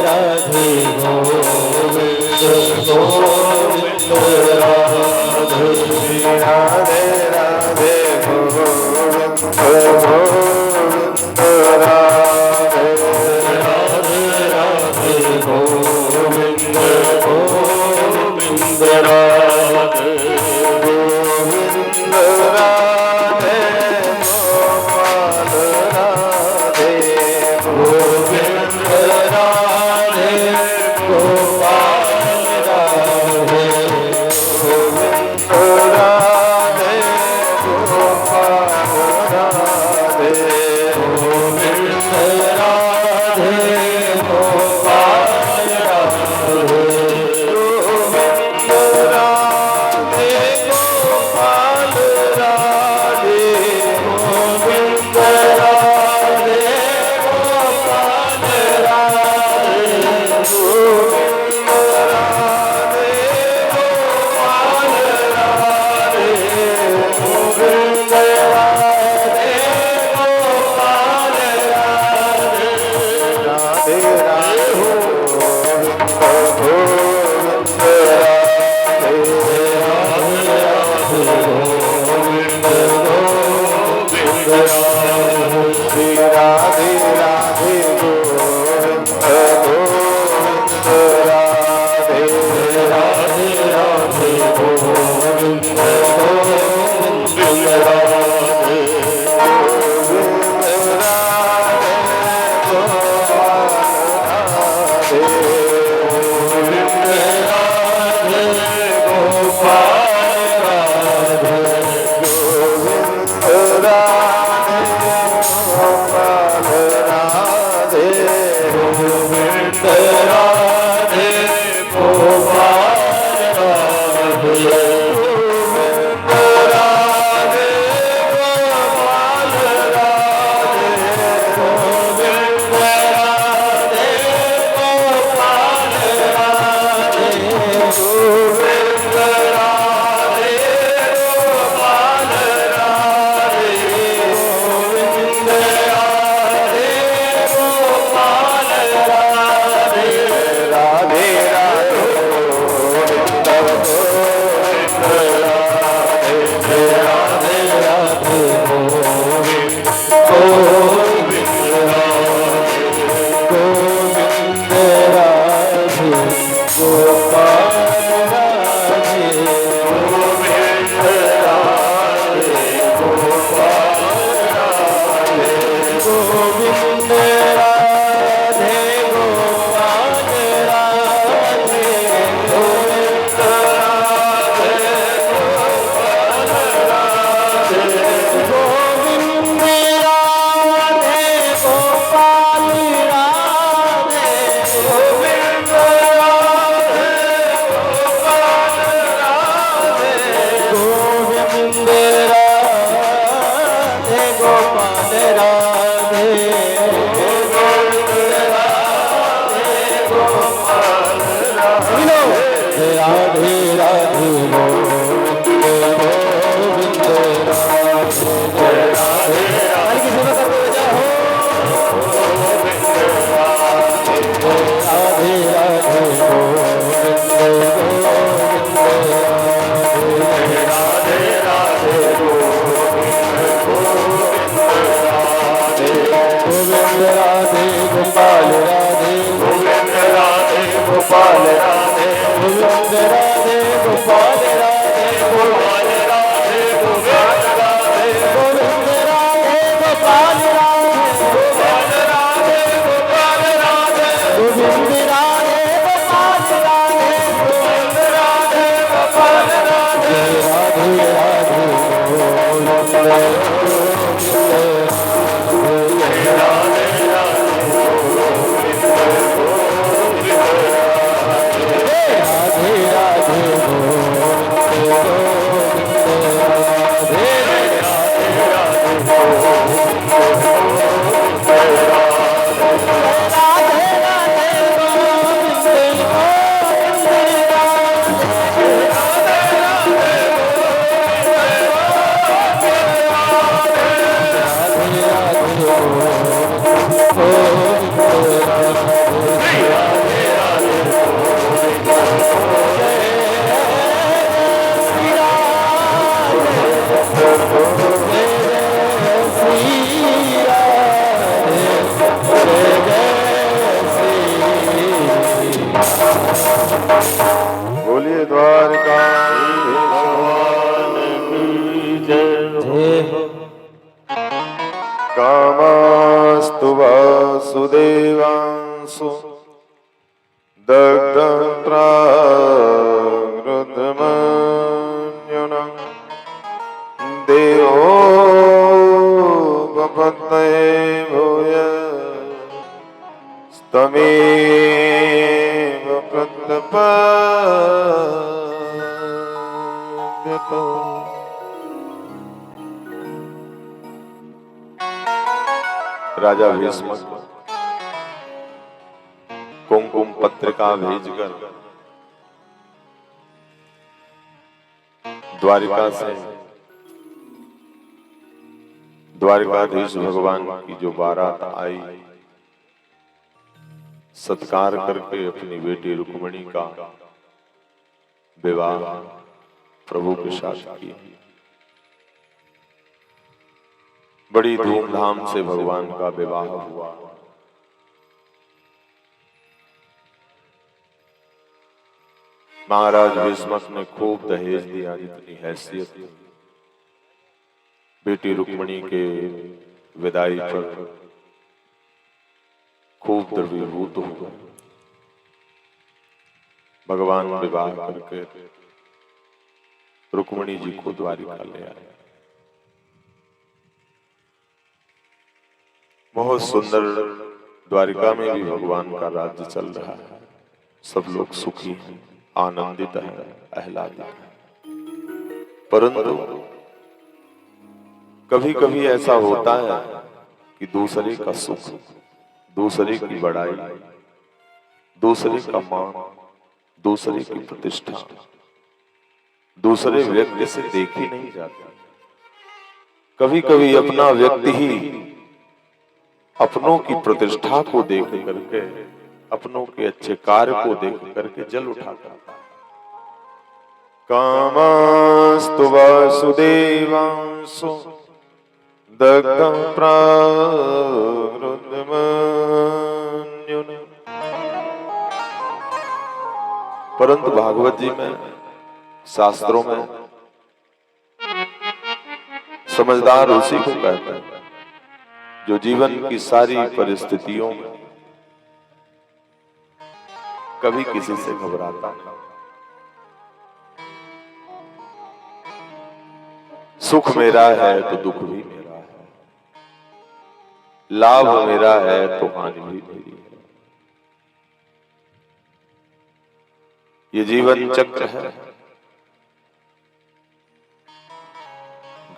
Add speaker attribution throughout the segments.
Speaker 1: राधे गोविंद गोविंद राधे राधे राधे गोविंद गोविंद राधे राधे राधे गोविंद गोविंद राधे गोविंद राधे गोपाल राधे गोविंद राधे गोपाल राधे गोविंद राधे गोपाल राधे गोविंद राधे गोपाल राधे गोविंद राधे गोपाल राधे गोविंद राधे गोपाल राधे गोविंद राधे गोपाल राधे गोविंद राधे गोपाल राधे राधे राधे गोविंद राधे राधे गोविंद गोविंद राधे राधे राधे गोविंद गोविंद राधे गोविंद राधे गोपाल राधे गोविंद राधे गोपाल राधे गोविंद राधे गोपाल राधे गोविंद राधे गोपाल राधे गोविंद राधे गोपाल राधे गोविंद राधे गोपाल राधे गोविंद राधे गोपाल राधे गोविंद राधे गोपाल राधे राधे राधे गोविंद गोविंद राधे राधे राधे गोविंद गोविंद राधे गोविंद राधे गोपाल राधे गोविंद राधे गोपाल राधे गोविंद राधे गोपाल राधे गोविंद राधे गोपाल राधे गोविंद राधे गोपाल राधे गोविंद राधे गोपाल राधे गोविंद राधे गोपाल राधे गोविंद राधे गोपाल राधे राधे राधे गोविंद गोविंद राधे राधे राधे की सेवा करते हुए जाओ राधे राधे गोविंद गोविंद राधे राधे गोविंद गोविंद राधे गोपाल राधे गोविंद राधे गोपाल राधे गोविंद राधे गोपाल राधे गोपाल राधे गोपाल राधे गोविंद राधे गोपाल राधे गोपाल राधे गोपाल राधे गोविंद राधे गोपाल राधे गोविंद राधे गोपाल राधे राधे राधे गोविंद राधे राधे बोलिए द्वारकाधीश भगवान की जय हो। कामास्तु वासुदेवांसु दग्धं प्राकृतमन्युना देवो पपत्नये भूय तमेव प्रत्यपद्यतो। राजा भीष्म कुमकुम पत्रिका भेजकर द्वारिका से द्वारिकाधीश भगवान की जो बारात आई, सत्कार करके अपनी बेटी रुक्मिणी का विवाह प्रभु के साथ किया। बड़ी धूमधाम से भगवान का विवाह हुआ। महाराज भीष्मक ने खूब दहेज दिया, जितनी हैसियत थी। बेटी रुक्मिणी के विदाई पर खूब द्रवीभूत हो गए। भगवान विवाह करके रुक्मिणी जी को द्वारिका ले आए। बहुत सुंदर द्वारिका में भी भगवान का राज्य चल रहा है। सब लोग सुखी हैं, आनंदित है, आह्लादित है। परंतु कभी कभी ऐसा होता है कि दूसरे का सुख, दूसरे की बड़ाई, दूसरे का मान, दूसरे की प्रतिष्ठा दूसरे व्यक्ति से देखी नहीं जाती। कभी कभी अपना व्यक्ति ही अपनों की प्रतिष्ठा को देख करके, अपनों के अच्छे कार्य को देख करके जल उठा करता है। कामस्तु वासुदेवांसु दग्धं प्राकृतमन्युना। परंतु भागवत जी में, शास्त्रों में समझदार उसी को कहता है जो जीवन की सारी परिस्थितियों में कभी किसी से घबराता नहीं। सुख मेरा है तो दुख भी मेरा है, लाभ मेरा है तो हानि भी मेरी है। ये जीवन चक्र है।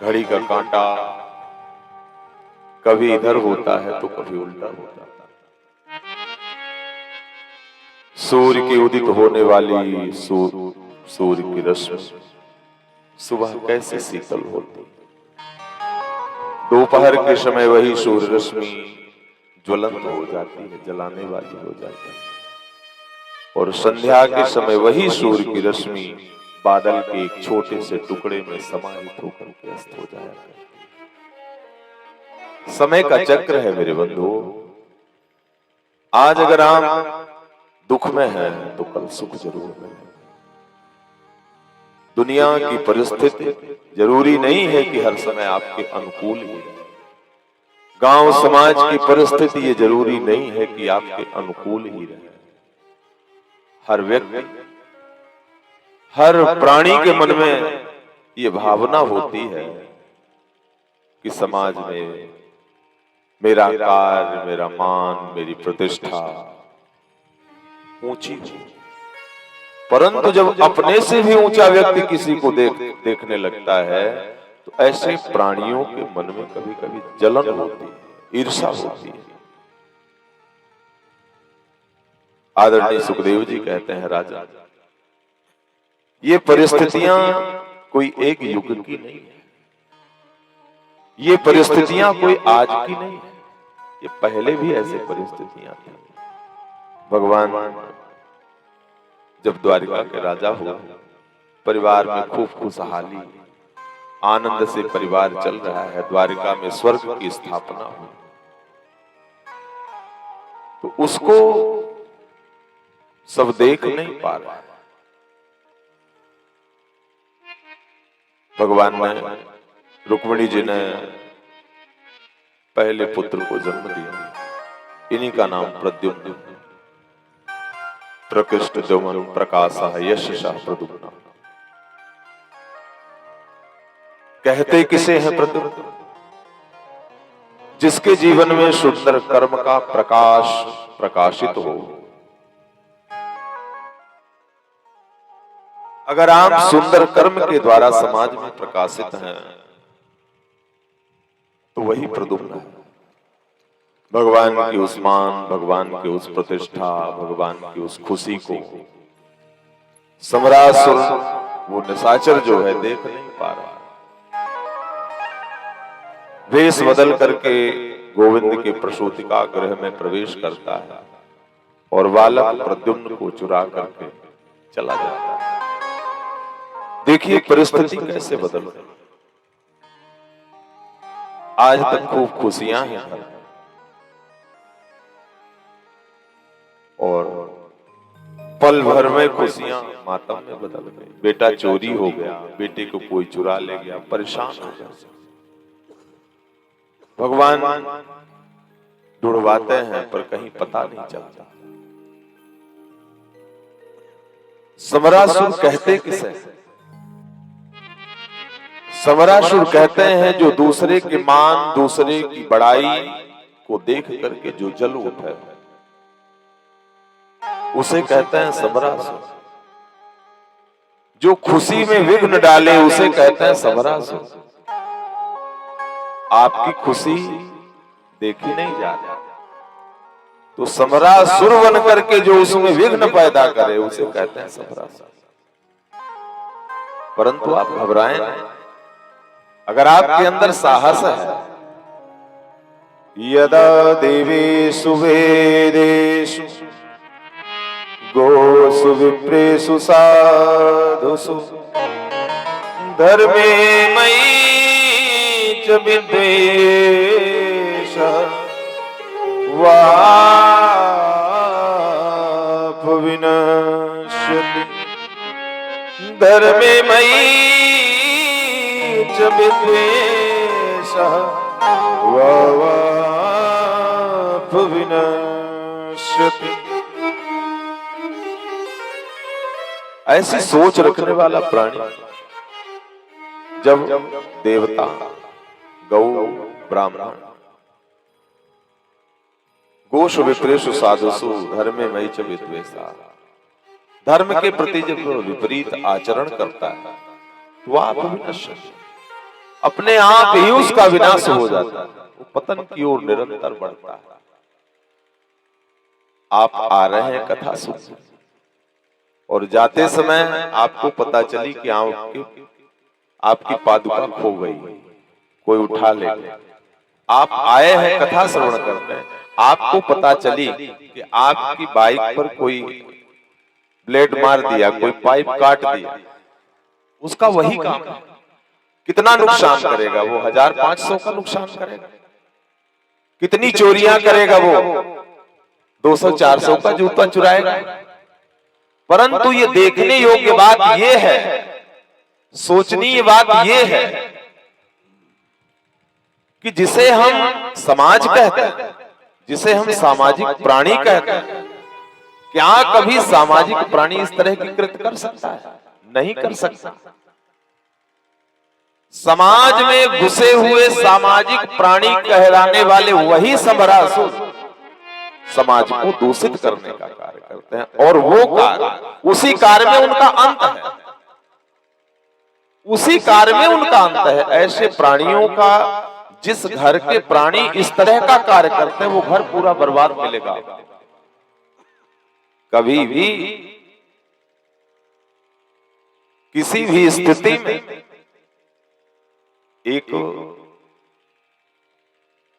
Speaker 1: घड़ी का कांटा कभी इधर होता है तो कभी उल्टा होता है। सूर्य की उदित होने वाली सूर्य की रश्मि सुबह कैसे शीतल होती, दोपहर के समय वही सूर्य रश्मि ज्वलंत हो जाती है, जलाने वाली हो जाती है। और संध्या के समय वही सूर्य की रश्मि बादल के एक छोटे से टुकड़े में समाहित होकर के अस्त हो जाया करती है। समय का चक्र है मेरे बंधु। आज अगर आप दुख में हैं तो कल सुख जरूर है। दुनिया की परिस्थिति जरूरी नहीं है कि हर समय आपके अनुकूल ही रहे। गांव समाज की परिस्थिति ये जरूरी नहीं है कि आपके अनुकूल ही रहे। हर व्यक्ति, हर प्राणी के मन में ये भावना होती है कि समाज में मेरा कार्य, मेरा मान, मेरी प्रतिष्ठा ऊंची हो। परंतु जब अपने से भी ऊंचा व्यक्ति किसी को देखने लगता है तो ऐसे प्राणियों के मन में कभी कभी जलन होती है, ईर्ष्या होती है। आदरणीय सुखदेव जी कहते हैं, राजा ये परिस्थितियां कोई एक युग की नहीं है, ये परिस्थितियां कोई आज की नहीं है, ये पहले भी ऐसे परिस्थितियां थी। भगवान जब द्वारिका के राजा हुए, परिवार में खूब खुशहाली, आनंद से परिवार चल रहा है। द्वारिका में स्वर्ग की स्थापना हुई। तो उसको सब देख नहीं पा रहा। भगवान ने, रुक्मिणी जी ने पहले पुत्र को जन्म दिया, इन्हीं का नाम प्रद्युम्न, प्रकृष्ट द्युमन प्रकाशः यशसा प्रद्युम्न। कहते किसे हैं प्रद्युम्न? जिसके जीवन में सुंदर कर्म का प्रकाश प्रकाशित हो। अगर आप सुंदर कर्म के द्वारा समाज में प्रकाशित हैं तो वही प्रद्युम्न है। भगवान की उस मान, भगवान की उस प्रतिष्ठा, भगवान की उस खुशी को समरासुर, वो निशाचर जो है, देख नहीं पा रहा। वेश बदल करके गोविंद के प्रसूतिका गृह में प्रवेश करता है और बालक प्रद्युम्न को चुरा करके चला जाता है। देखिए परिस्थिति कैसे बदल गई। आज तक खूब खुशियां हैं और पल भर में खुशियां मातम में बदल गई। बेटा चोरी हो गया, बेटे को कोई चुरा ले गया, परेशान हो गया। भगवान ढूंढवाते हैं पर कहीं पता नहीं चलता। समरासुर कहते किसे? समरासुर कहते हैं जो दूसरे के मान, दूसरे की बड़ाई को देख करके जो जल उठे, उसे कहते हैं समरासुर। जो खुशी में विघ्न डाले उसे कहते हैं समरासुर। आपकी खुशी देखी नहीं जा रही तो समरासुर बन करके जो उसमें विघ्न पैदा करे उसे कहते हैं समरासुर। परंतु आप घबराएं नहीं। अगर आपके अंदर साहस है, यदा देवेषु वेदेषु गोषु विप्रेषु साधुषु धर्मे मयि च विद्वेषः वाप विनश्यति। धर्मे मयि च विद्वेषः वाप विनश्यति। ऐसी सोच रखने वाला प्राणी जब देवता, गौ, ब्राह्मण, गोषु विप्रेषु साधुषु धर्मे मयि च विद्वेषः, धर्म के प्रति जब विपरीत आचरण करता है तो आप विनश्यति, अपने आप ही उसका विनाश हो जाता है। वो पतन की ओर निरंतर बढ़ता है। आप आ रहे हैं कथा सुनने और जाते समय आपको पता चली कि आपकी पादुका खो गई, कोई उठा ले गया। आप आए हैं कथा श्रवण करने, आपको पता चली कि आपकी बाइक पर कोई ब्लेड मार दिया, कोई पाइप काट दिया। उसका वही काम है। कितना नुकसान करेगा वो? 1500 का नुकसान करेगा। कितनी चोरियां करेगा वो? 200-400 का जूता चुराएगा। परंतु ये देखने योग्य बात ये है, सोचनीय बात ये है कि जिसे हम समाज कहते हैं, जिसे हम सामाजिक प्राणी कहते हैं, क्या कभी सामाजिक प्राणी इस तरह की कृत्य कर सकता है? नहीं कर सकता। समाज में घुसे हुए सामाजिक प्राणी कहलाने वाले वही समरासुर समाज को दूषित करने का कार्य करते हैं और वो कार्य, उसी कार्य में उनका अंत है। उसी कार्य में उनका अंत है। ऐसे प्राणियों का, जिस घर के प्राणी इस तरह का कार्य करते हैं वो घर पूरा बर्बाद मिलेगा। कभी भी किसी भी स्थिति में एक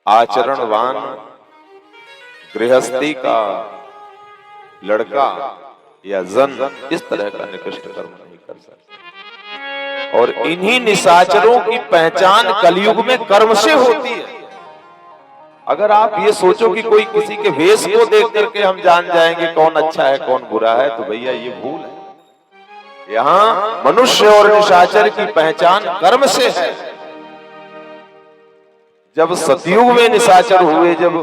Speaker 1: आचरणवान गृहस्थी का लड़का या जन इस तरह का निकृष्ट कर्म नहीं कर सकता। और इन्हीं निशाचरों की पहचान कलयुग में कर्म से होती है। अगर आप ये सोचो कि कोई किसी के वेश को देख करके हम जान जाएंगे कौन अच्छा है कौन बुरा है, तो भैया ये भूल है। यहाँ मनुष्य और निशाचर की पहचान कर्म से है। जब सतयुग में निशाचर हुए, जब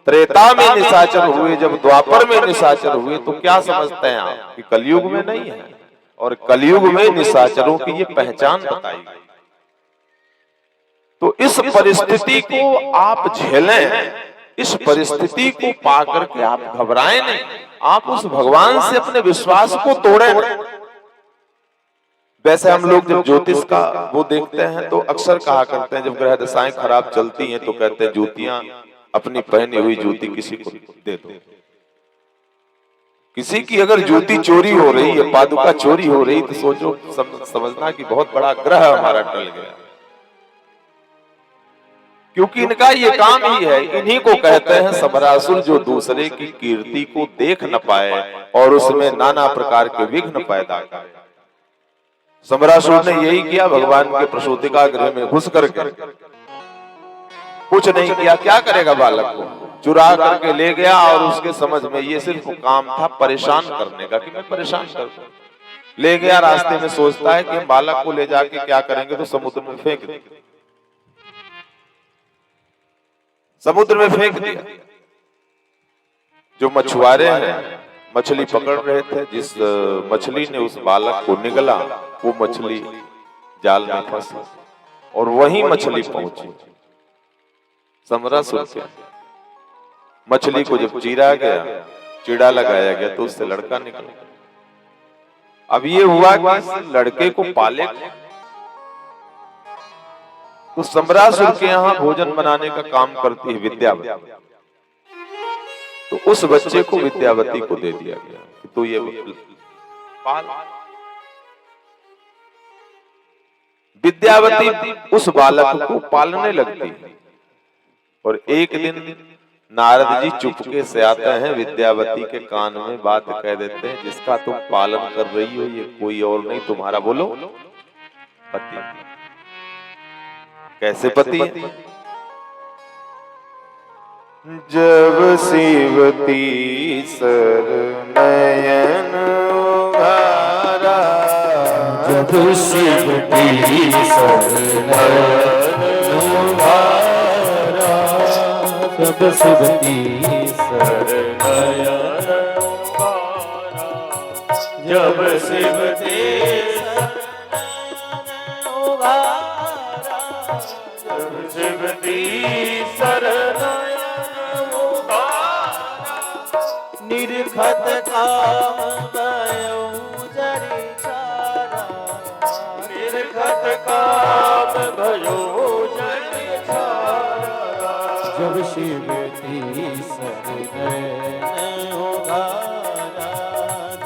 Speaker 1: त्रेता में निशाचर हुए, जब द्वापर में निशाचर हुए, तो क्या समझते हैं आप कि कलयुग में नहीं है? और कलयुग में निशाचरों की ये पहचान बताई गई। तो इस परिस्थिति को आप झेलें, इस परिस्थिति को पा करके आप घबराएं नहीं, आप उस भगवान से अपने विश्वास को तोड़ें। वैसे हम लोग जब ज्योतिष का वो देखते हैं तो अक्सर कहा करते हैं, जब ग्रह दशाएं खराब चलती हैं तो कहते हैं जूतियां, अपनी पहनी हुई जूती किसी को दे दो। किसी की अगर जूती चोरी हो रही है, पादुका चोरी हो रही, तो सोचो समझना कि बहुत बड़ा ग्रह हमारा टल गया। क्योंकि इनका ये काम ही है, इन्हीं को कहते हैं समरासुर, जो दूसरे की कीर्ति को देख न पाए और उसमें नाना प्रकार के विघ्न पैदा करे। समरासुर ने यही किया, भगवान के प्रसूतिका गृह में घुस करके कुछ नहीं किया। क्या करेगा? बालक को चुरा करके ले गया और उसके समझ में ये सिर्फ काम था परेशान करने का, कि मैं परेशान कर ले गया। रास्ते में सोचता है कि बालक को ले जाके क्या करेंगे, तो समुद्र में फेंक देंगे। समुद्र में फेंक दिया। जो मछुआरे हैं मछली पकड़ रहे थे, जिस मछली ने उस बालक को निगला, वो मछली जाल में फंसी और वही मछली पहुंची समरासुर के। मछली को जब चीरा गया, चिड़ा लगाया गया, तो उससे लड़का निकला। अब ये हुआ कि इस लड़के को पाले तो समरासुर के यहाँ भोजन बनाने का काम करती है विद्यावती। तो उस बच्चे को विद्यावती को दे दिया गया, तो ये पाल। विद्यावती उस बालक को पालने लगती है और एक दिन नारद जी चुपके से आते हैं, विद्यावती के कान में बात कह देते हैं, जिसका तुम पालन कर रही हो ये कोई और नहीं, तुम्हारा बोलो पति। कैसे पति है? जब शिवती सर नयन उघारा,
Speaker 2: जब शिवती सर नयन उघारा, जब शिवती सर नयन उघारा, जब शिवती सर नयन उघारा, निर्खत काम भयो जरि छारा, निर्खत काम भयो जरि छारा, जब शिवती सर नयन उघारा,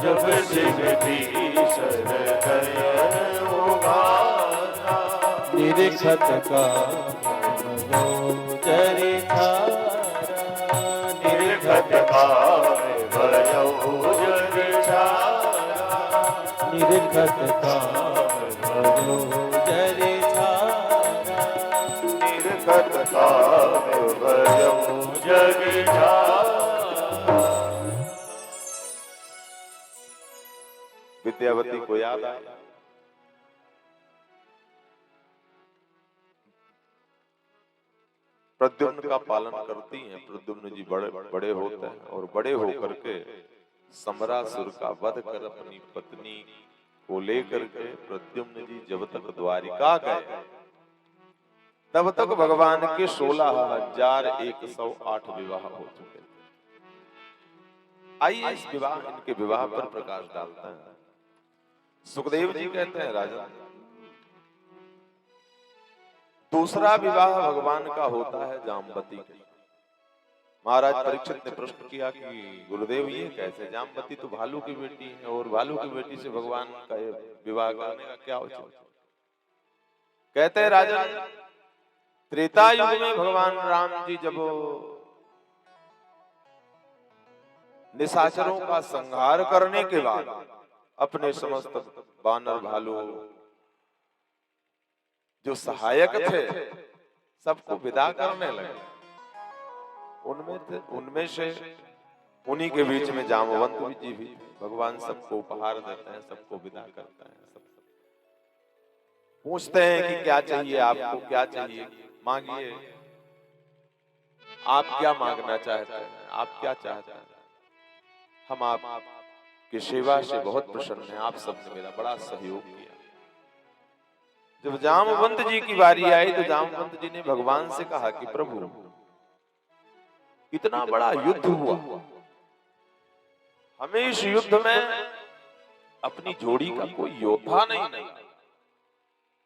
Speaker 2: जब शिवती सर नयन उघारा, निर्खत काम जरि छारा, निर्खत काम भयो जरि छारा, निर्खत काम भयो जरि छारा, निर्खत काम भयो जरि छारा।
Speaker 1: विद्यावती को याद आया, प्रद्युम्न का पालन करती हैं। प्रद्युम्न जी बड़े होते हैं और बड़े होकर के समरासुर का वध कर अपनी पत्नी को लेकर के प्रद्युम्न जी जब तक द्वारिका गए, तब तक भगवान के 16,108 विवाह हो चुके थे। आइए इस विवाह, इनके विवाह पर प्रकाश डालते हैं। सुखदेव जी कहते हैं, राजा दूसरा विवाह भगवान का होता है जामवती के। महाराज परीक्षित ने प्रश्न किया कि गुरुदेव ये कैसे? जामवती तो भालू की बेटी है और भालू की बेटी से भगवान का विवाह करने का क्या औचित्य? कहते हैं राजा, त्रेता युग में भगवान राम जी जब निशाचरों का संहार करने के बाद अपने समस्त बानर भालू जो सहायक थे सबको विदा करने लगे, उनमें से उन्हीं के बीच में जामवंत जी भी। भगवान सबको उपहार देते हैं, सबको विदा करते हैं, सब पूछते हैं कि क्या चाहिए आपको, क्या चाहिए, मांगिए। आप क्या मांगना चाहते हैं, आप क्या चाहते हैं? हम आपकी सेवा से बहुत प्रसन्न हैं, आप सबने मेरा बड़ा सहयोग किया। जब जामवंत जी की बारी आई तो जामवंत जी ने भगवान से कहा कि प्रभु, इतना बड़ा युद्ध हुआ, हमें इस युद्ध में अपनी जोड़ी का कोई योद्धा नहीं मिला।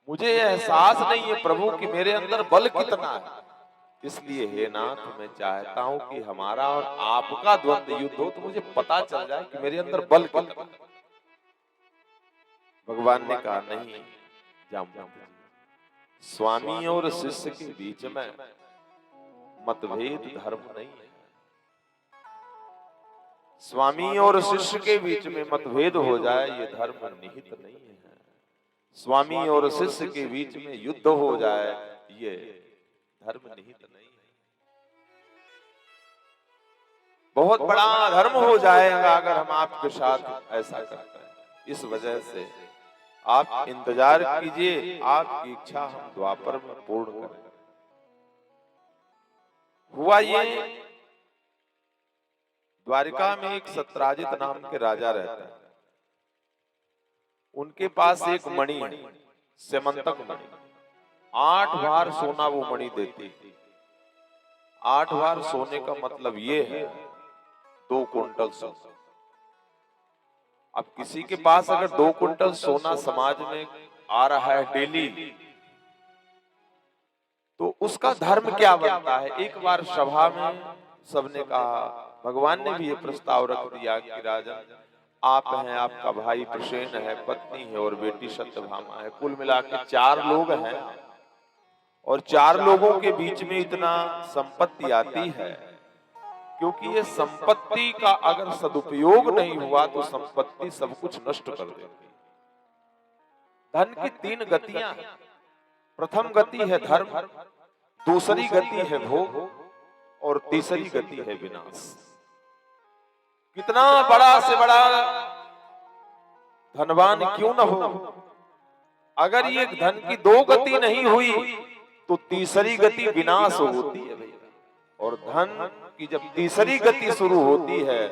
Speaker 1: मुझे यह एहसास नहीं है प्रभु कि मेरे अंदर बल कितना है। इसलिए हे नाथ, मैं चाहता हूं कि हमारा और आपका द्वंद्व युद्ध हो तो मुझे पता चल जाए कि मेरे अंदर बल कितना है। भगवान ने कहा नहीं जामवंत, स्वामी और शिष्य के बीच में मतभेद धर्म नहीं है। स्वामी और शिष्य के बीच में मतभेद हो जाए ये धर्म निहित नहीं है। स्वामी और शिष्य के बीच में युद्ध हो जाए ये धर्म निहित नहीं है। बहुत बड़ा धर्म हो जाएगा अगर हम आपके साथ ऐसा करते हैं। इस वजह से आप इंतजार कीजिए, आपकी इच्छा हम द्वापर में पूर्ण करेंगे। हुआ ये, द्वारिका में एक सत्राजित नाम के राजा रहते हैं। उनके पास एक मणि है, सेमंतक मणि। 8 बार सोना वो मणि देती। 8 बार सोने का मतलब ये है 2 कुंटल सोना। अब किसी के पास अगर 2 कुंटल सोना समाज में आ रहा है डेली, तो उसका धर्म क्या बनता है? एक बार सभा में सबने कहा, भगवान ने भी ये प्रस्ताव रख दिया कि राजन, आप हैं, आपका भाई प्रसेन है, पत्नी है और बेटी सत्यभामा है, कुल मिला के 4 लोग हैं। और 4 लोगों के बीच में इतना संपत्ति आती है, क्योंकि ये संपत्ति का अगर सदुपयोग नहीं हुआ तो संपत्ति सब कुछ नष्ट कर देती। धन की 3 गतियां हैं। प्रथम गति है धर्म, दूसरी गति है भोग और तीसरी गति है विनाश। कितना बड़ा से बड़ा धनवान क्यों न हो, अगर ये धन की 2 गति नहीं हुई तो तीसरी गति विनाश होती है भैया। और धन की जब तीसरी गति शुरू होती है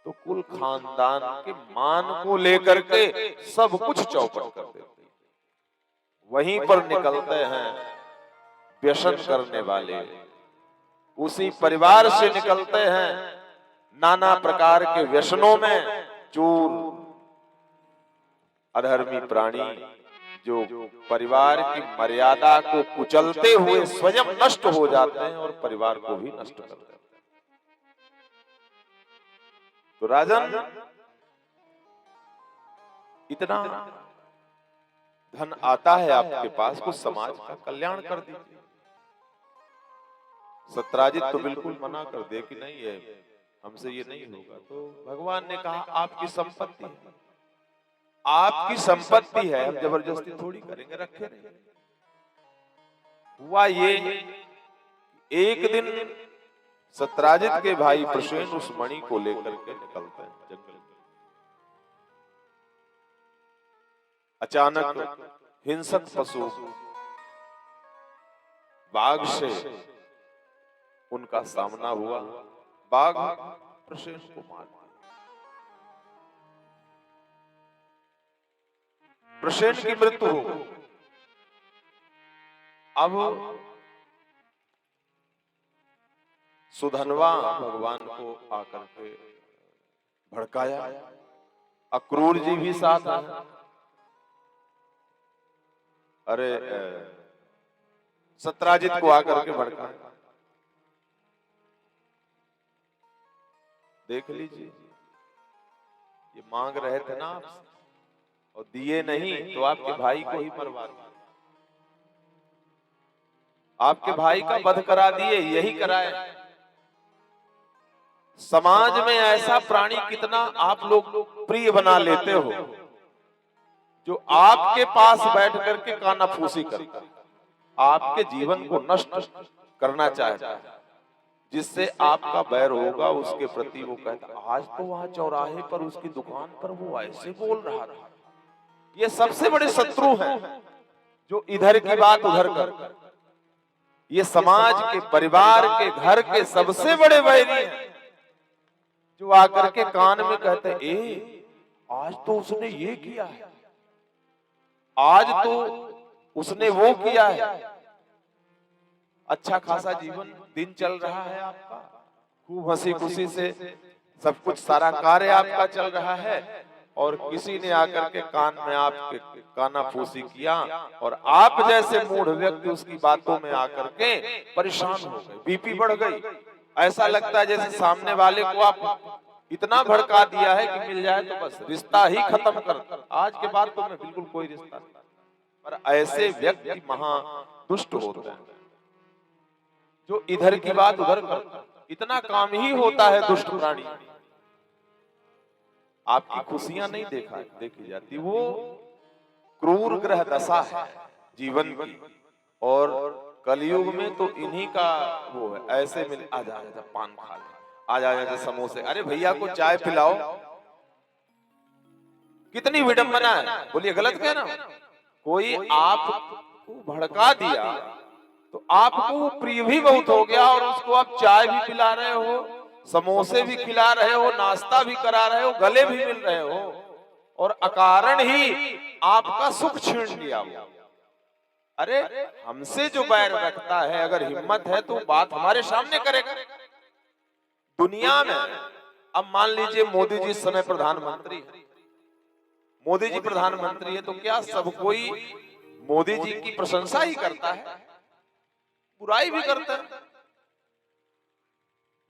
Speaker 1: तो कुल खानदान के मान को लेकर के सब कुछ चौपट कर देते। वहीं पर निकलते हैं व्यसन करने वाले, उसी परिवार से निकलते हैं नाना प्रकार के व्यसनों में चोर, अधर्मी प्राणी, जो परिवार की मर्यादा को कुचलते हुए स्वयं नष्ट हो जाते हैं और परिवार को भी नष्ट कर देते हैं। तो राजन, इतना धन आता है आपके पास, कुछ समाज का कल्याण कर दीजिए। सत्राजित तो बिल्कुल मना कर दे कि नहीं है, हमसे ये नहीं होगा। तो भगवान ने कहा आपकी संपत्ति है, आपकी संपत्ति है, हम जबरदस्ती थोड़ी करेंगे, रखे नहीं। हुआ ये, एक दिन सत्राजित के भाई प्रसेन उस मणि को लेकर के निकलते हैं जंगल में। अचानक हिंसक पशु बाघ से उनका सामना हुआ। बाघ प्रसेन को मार दिया। प्रसेन की मृत्यु हो गई। अब सुधनवा भगवान को आकर के भड़काया। अक्रूर जी भी साथ आए। अरे सत्राजित को आकर के भड़काया। देख लीजिए, ये मांग रहे थे ना आपसे और दिए नहीं तो आपके भाई को ही मरवा दिया। आपके भाई का वध करा दिए, यही कराए। समाज में ऐसा प्राणी कितना आप लोग प्रिय बना लेते हो जो आपके पास बैठ करके कानाफूसी करता है, आपके जीवन को नष्ट करना चाहता है। जिससे आपका बैर होगा उसके प्रति वो कहता, आज तो वहां चौराहे पर उसकी दुकान पर वो ऐसे बोल रहा था। ये सबसे बड़े शत्रु हैं जो इधर की बात उधर कर, ये समाज के, परिवार के, घर के सबसे बड़े वैरी हैं जो आकर के कान में कहते, ए आज तो उसने ये किया है, आज तो उसने वो किया है। अच्छा खासा जीवन दिन चल रहा है आपका, खूब हंसी खुशी से सब कुछ, सारा कार्य आपका चल रहा है, और किसी ने आकर के कान में आपके कानाफूसी किया, और आप जैसे मूढ़ व्यक्ति उसकी बातों में आकर के परेशान हो गए, बीपी बढ़ गई। ऐसा लगता है जैसे सामने वाले को आप इतना भड़का दिया है कि मिल जाए तो बस रिश्ता ही खत्म कर, आज के बाद तो मैं बिल्कुल कोई रिश्ता नहीं। पर ऐसे व्यक्ति महा दुष्ट होते हैं जो इधर की बात उधर करता, इतना काम ही होता है दुष्ट प्राणी। आपकी खुशियां नहीं देखी जाती, वो क्रूर ग्रह दशा है जीवन की, और कलयुग में तो इन्हीं का वो है। ऐसे मिल, आ जा पान खा ले, आ जा समोसे, अरे भैया को चाय पिलाओ, कितनी विडंबना है। बोलिए गलत क्या ना, कोई आपको भड़का दिया तो आपको वो प्रिय भी बहुत हो गया, और उसको आप चाय भी पिला रहे हो, समोसे भी खिला रहे हो, नाश्ता भी करा रहे हो, गले भी मिल रहे हो, और अकारण ही आपका सुख छीन लिया हो। अरे हमसे जो बैर रखता है, अगर हिम्मत है तो बात हमारे सामने करेगा। दुनिया में अब मान लीजिए मोदी जी इस समय प्रधानमंत्री है, मोदी जी प्रधानमंत्री है, तो क्या सब कोई मोदी जी की प्रशंसा ही करता है? बुराई भी करता है।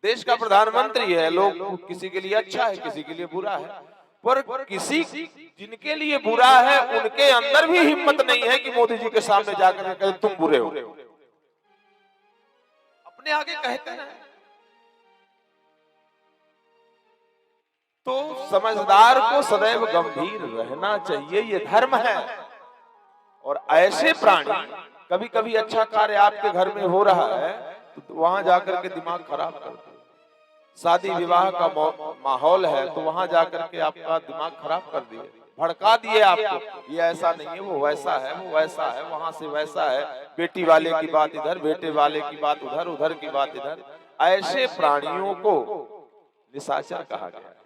Speaker 1: देश का प्रधानमंत्री है, लोग किसी के लिए अच्छा है, किसी के लिए बुरा है, पर किसी जिनके लिए बुरा है उनके अंदर भी हिम्मत नहीं है कि मोदी जी के सामने जाकर कहें तुम बुरे हो। अपने आगे कहते हैं। तो समझदार को सदैव गंभीर रहना चाहिए, ये धर्म है। और ऐसे प्राणी, कभी कभी अच्छा कार्य आपके घर में हो रहा है तो वहां जाकर के दिमाग खराब करते, शादी विवाह का माहौल है तो वहां जाकर के आपका दिमाग खराब कर दिए, भड़का दिए आपको, ये ऐसा नहीं है, वो वैसा है, वो वैसा है, वहां से वैसा है, बेटी वाले की बात इधर, बेटे वाले की बात उधर, उधर की बात इधर। ऐसे प्राणियों को निशाचर कहा गया है।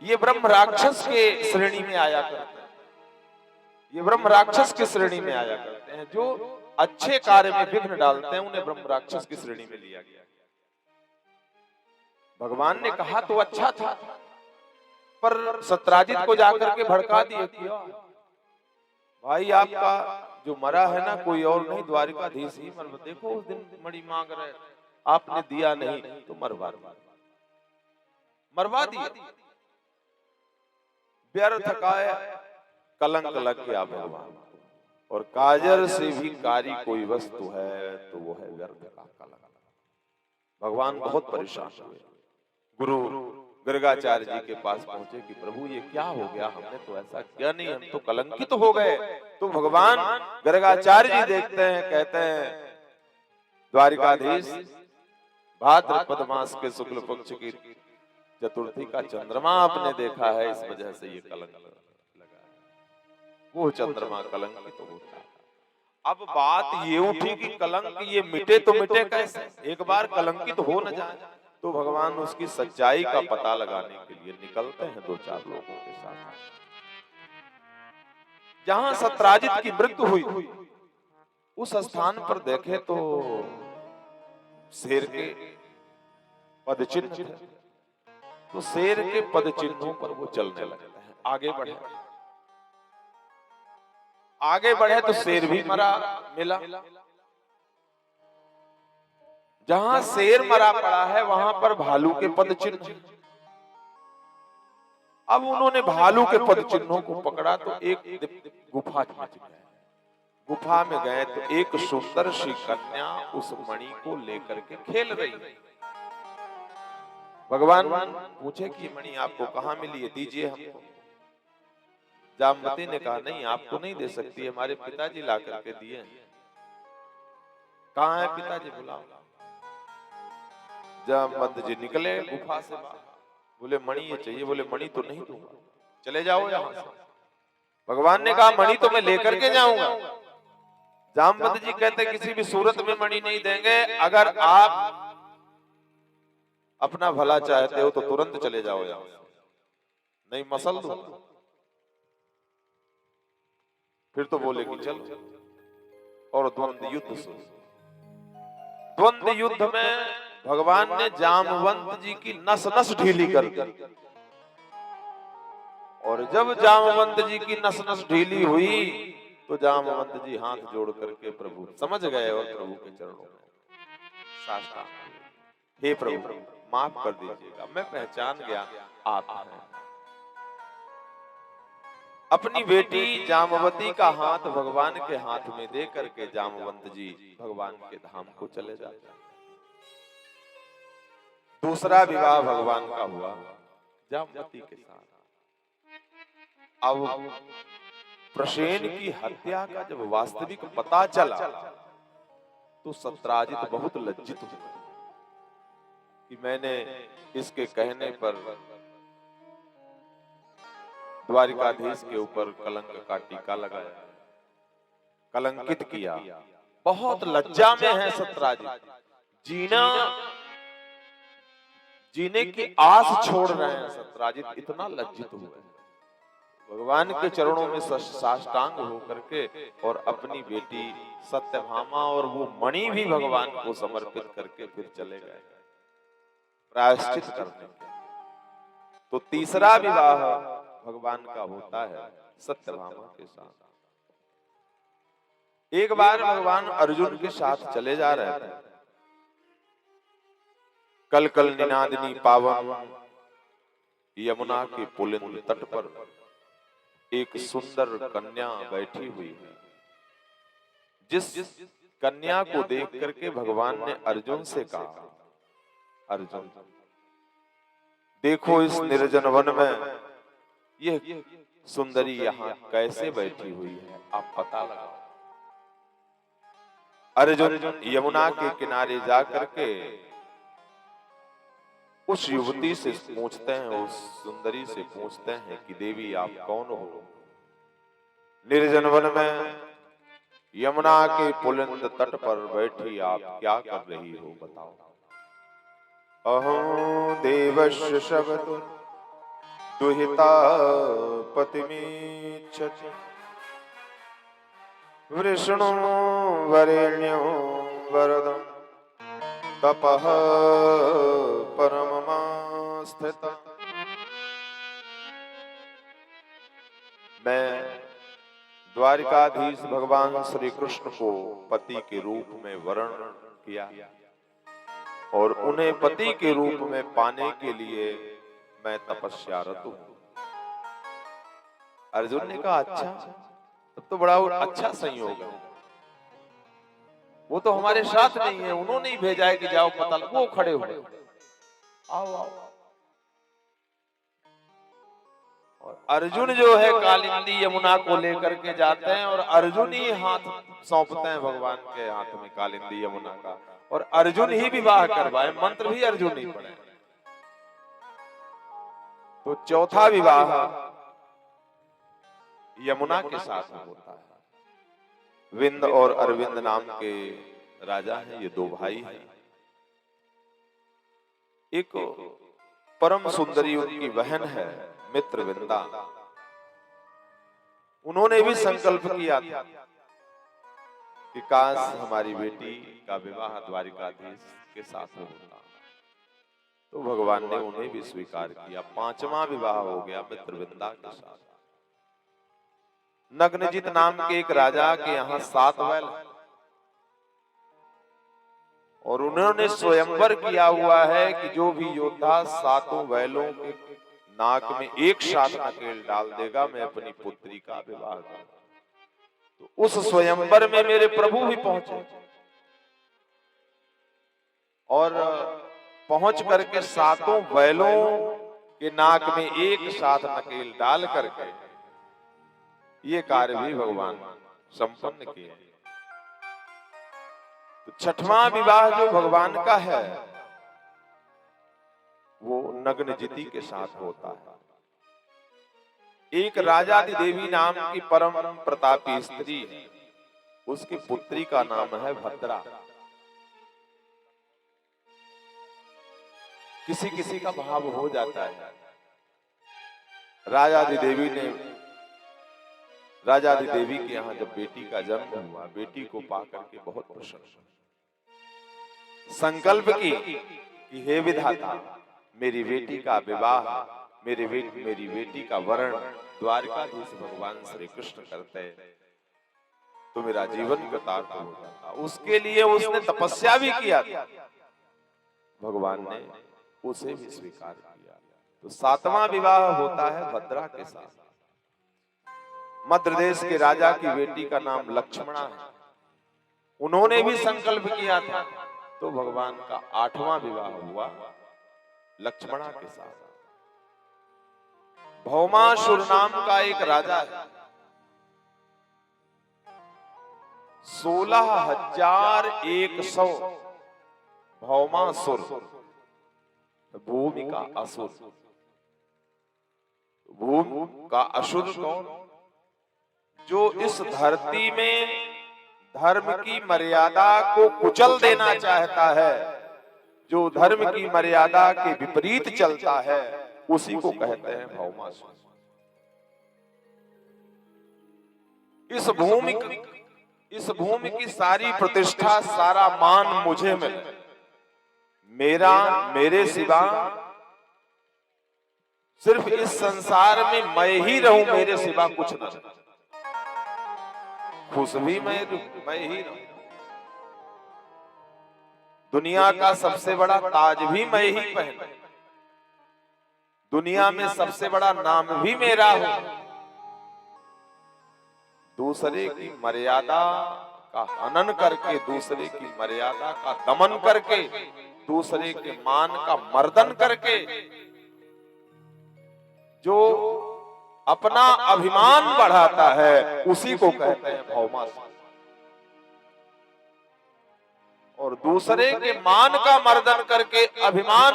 Speaker 1: ये ब्रह्म राक्षस के श्रेणी में आया करते हैं, ये ब्रह्म राक्षस की श्रेणी में आया करते हैं। जो अच्छे कार्य में विघ्न डालते हैं उन्हें ब्रह्म राक्षस की श्रेणी में लिया गया। भगवान ने कहा तो अच्छा था, पर सत्राजित को जाकर के भड़का दिए, किया भाई आपका जो मरा है ना कोई और नहीं, द्वारिकाधीश ही मर, देखो उस दिन मणि मांग रहे, आपने दिया नहीं तो मरवा दिया। व्यर्थ का कलंक लग गया भगवान, और काजर से भी कारी कोई वस्तु है तो वो है व्यर्थ का कलंक। भगवान बहुत परेशान हुए, गुरु गर्गाचार्य जी के पास पहुंचे कि प्रभु ये क्या हो गया, हमने तो ऐसा किया नहीं, हम तो कलंकित हो गए। तो भगवान गर्गाचार्य जी देखते हैं, कहते हैं द्वारिकाधीश, भाद्रपद मास के शुक्ल पक्ष की चतुर्थी का चंद्रमा आपने देखा है, इस वजह से ये कलंक लगा है। वो चंद्रमा कलंकित तो होता है। अब बात ये उठी कि कलंक ये मिटे तो मिटे कैसे, एक बार कलंकित हो न जाए। तो भगवान उसकी सच्चाई का पता लगाने के लिए निकलते हैं दो चार लोगों के साथ। जहां सत्राजित की मृत्यु हुई उस स्थान पर देखे तो शेर के पदचिन्ह थे। तो शेर के पदचिन्हों पर वो चलने लगते हैं, आगे बढ़े तो शेर भी मरा मिला। जहां शेर मरा पड़ा है वहां पर भालू के पदचिन्ह। अब उन्होंने भालू के पदचिन्हों को पकड़ा तो एक गुफा पहुंच गए। गुफा में गए तो एक सुंदर सी कन्या उस मणि को लेकर के खेल रही है। भगवान पूछे कि मणि आपको कहाँ मिली है, दीजिए हमको। जामवती ने कहा नहीं आपको नहीं दे सकती, हमारे पिताजी ला करके दिए। कहाँ है पिताजी, बुलाओ। जामवंत जी निकले गुफा से बाहर, बोले मणि ये चाहिए, बोले मणि तो नहीं दूंगा, चले जाओ यहां से। भगवान ने कहा मणि तो मैं लेकर के जाऊंगा। जामवंत जी कहते किसी भी सूरत में मणि नहीं देंगे, अगर आप अपना भला चाहते हो तो तुरंत चले जाओ यहां से, नहीं मसल दूंगा। फिर तो बोले कि चलो, और द्वंद्व युद्ध शुरू। द्वंद्व युद्ध में भगवान ने जामवंत जी की नस नस ढीली कर दी, और जब जामवंत जी की नस नस ढीली हुई तो जामवंत जी हाथ जोड़ करके प्रभु समझ गए और प्रभु के चरणों में साष्टांग, हे प्रभु माफ कर दीजिएगा, मैं पहचान गया आप हैं। अपनी बेटी जामवती का हाथ भगवान के हाथ में दे करके जामवंत जी भगवान के धाम को चले जाते हैं। दूसरा विवाह भगवान का हुआ जामवती के साथ। अब प्रसेन की हत्या का जब वास्तविक पता चला तो सत्राजित बहुत लज्जित हुआ कि मैंने इसके कहने पर द्वारिकाधीश के ऊपर कलंक का टीका लगाया, कलंकित किया। बहुत लज्जा में है सत्राजित, जीने की आस छोड़ रहे हैं सत्राजित, इतना लज्जित हुए। भगवान के चरणों में साष्टांग होकर के और अपनी बेटी सत्यभामा और वो मणि भी भगवान को समर्पित करके फिर चले गए प्रायश्चित करने के। तो तीसरा विवाह भगवान का होता है सत्यभामा के साथ। एक बार भगवान अर्जुन के साथ चले जा रहे थे, कल कल निनादिनी पावन यमुना के पुलिंद तट पर एक सुंदर कन्या बैठी हुई है। जिस कन्या को देख करके भगवान ने अर्जुन से कहा, अर्जुन देखो इस निर्जन वन में यह सुंदरी यहाँ कैसे बैठी हुई है, आप पता लगाओ। अर्जुन यमुना के किनारे जा करके उस युवती से पूछते हैं, उस सुंदरी से पूछते हैं कि देवी आप कौन हो? निर्जन वन में यमुना के पुलिंद तट पर बैठी आप क्या कर रही हो, बताओ। अहं देवस्य शबतु दुहिता पतिमीच्छति वृषणो वरेण्यो वरदम् तपः परममास्थितम्। मैं द्वारिकाधीश भगवान श्री कृष्ण को पति के रूप में वरण किया और उन्हें पति के रूप में पाने के लिए मैं तपस्यारत हूं। अर्जुन ने कहा अच्छा, तब तो बड़ा अच्छा संयोग है, वो तो हमारे साथ नहीं है, उन्होंने ही भेजा है कि जाओ पता लो। वो खड़े हो, आओ आओ। और अर्जुन जो है कालिंदी यमुना को लेकर के जाते हैं और अर्जुन ही हाथ सौंपते हैं भगवान के हाथ में कालिंदी यमुना का, और अर्जुन ही विवाह करवाए, मंत्र भी अर्जुन ही पढ़े। तो चौथा विवाह यमुना के साथ होता है। विंद और अरविंद नाम के राजा हैं, ये दो भाई हैं। एक परम सुंदरी उनकी बहन है मित्रविंदा, उन्होंने भी संकल्प किया था कि काश हमारी बेटी का विवाह द्वारिकाधीश के साथ होता, तो भगवान ने उन्हें भी स्वीकार किया। पांचवा विवाह हो गया मित्रविंदा के साथ। नग्नजित नाम के एक राजा के यहाँ 7 बैल और उन्होंने स्वयंवर किया हुआ है कि जो भी योद्धा 7 बैलों के नाक में एक साथ नकेल डाल देगा मैं अपनी पुत्री का विवाह करूंगा। तो उस स्वयंवर में मेरे प्रभु भी पहुंचे और पहुंच करके 7 बैलों के नाक में एक साथ नकेल डाल करके ये कार्य भी भगवान संपन्न किए। तो छठवां विवाह जो भगवान का है वो नग्नजिति के साथ होता है। एक राजादिदेवी नाम की परम प्रतापी स्त्री है, उसकी पुत्री का नाम है भद्रा। किसी किसी का भाव हो जाता है। राजादिदेवी के यहाँ जब बेटी का जन्म हुआ, बेटी को पाकर के बहुत प्रसन्न, संकल्प की कि हे विधाता, मेरी बेटी का विवाह, मेरी बेटी का वरण द्वारकाधीश भगवान श्री कृष्ण करते तो मेरा जीवन कृतार्थ हो जाता। उसके लिए उसने तपस्या भी किया था, भगवान ने उसे भी स्वीकार किया। तो सातवां विवाह होता है भद्रा के साथ। मध्य देश के राजा की बेटी का नाम लक्ष्मणा है, उन्होंने भी संकल्प किया था, तो भगवान का आठवां विवाह हुआ लक्ष्मणा के साथ। भौमासुर नाम का एक राजा है, 16,100 भौमासुर, भूमि का असुर। भूमि का असुर कौन? जो इस धरती में धर्म की मर्यादा को कुचल देना चाहता है, जो धर्म की मर्यादा के विपरीत चलता है, उसी को कहते हैं भौमासुर। इस भूमि की सारी प्रतिष्ठा, सारा मान मुझे मिले, मेरे सिवा सिर्फ इस संसार में मैं ही रहूं, मेरे सिवा कुछ न रहे। खुश भी मैं ही रहूं। दुनिया का सबसे बड़ा ताज भी मैं ही पहनूं, दुनिया में सबसे बड़ा नाम भी मेरा हो। दूसरे की मर्यादा का हनन करके, दूसरे की मर्यादा का दमन करके, दूसरे के मान का मर्दन करके जो अपना अभिमान बढ़ाता है, उसी को कहते हैं भौमासुर। और दूसरे के मान का मर्दन करके अभिमान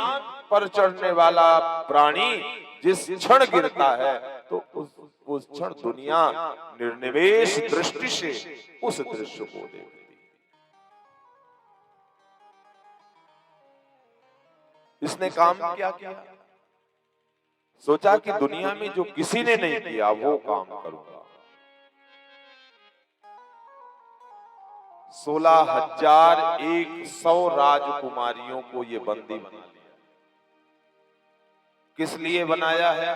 Speaker 1: पर चढ़ने वाला प्राणी जिस क्षण गिरता है, तो उस क्षण दुनिया निर्निमेष दृष्टि से उस दृश्य को देखती। इसने काम क्या किया? सोचा कि दुनिया में जो किसी ने नहीं किया वो काम करूंगा। 16,100 राजकुमारियों को ये बंदी बना लिया। किस लिए बनाया है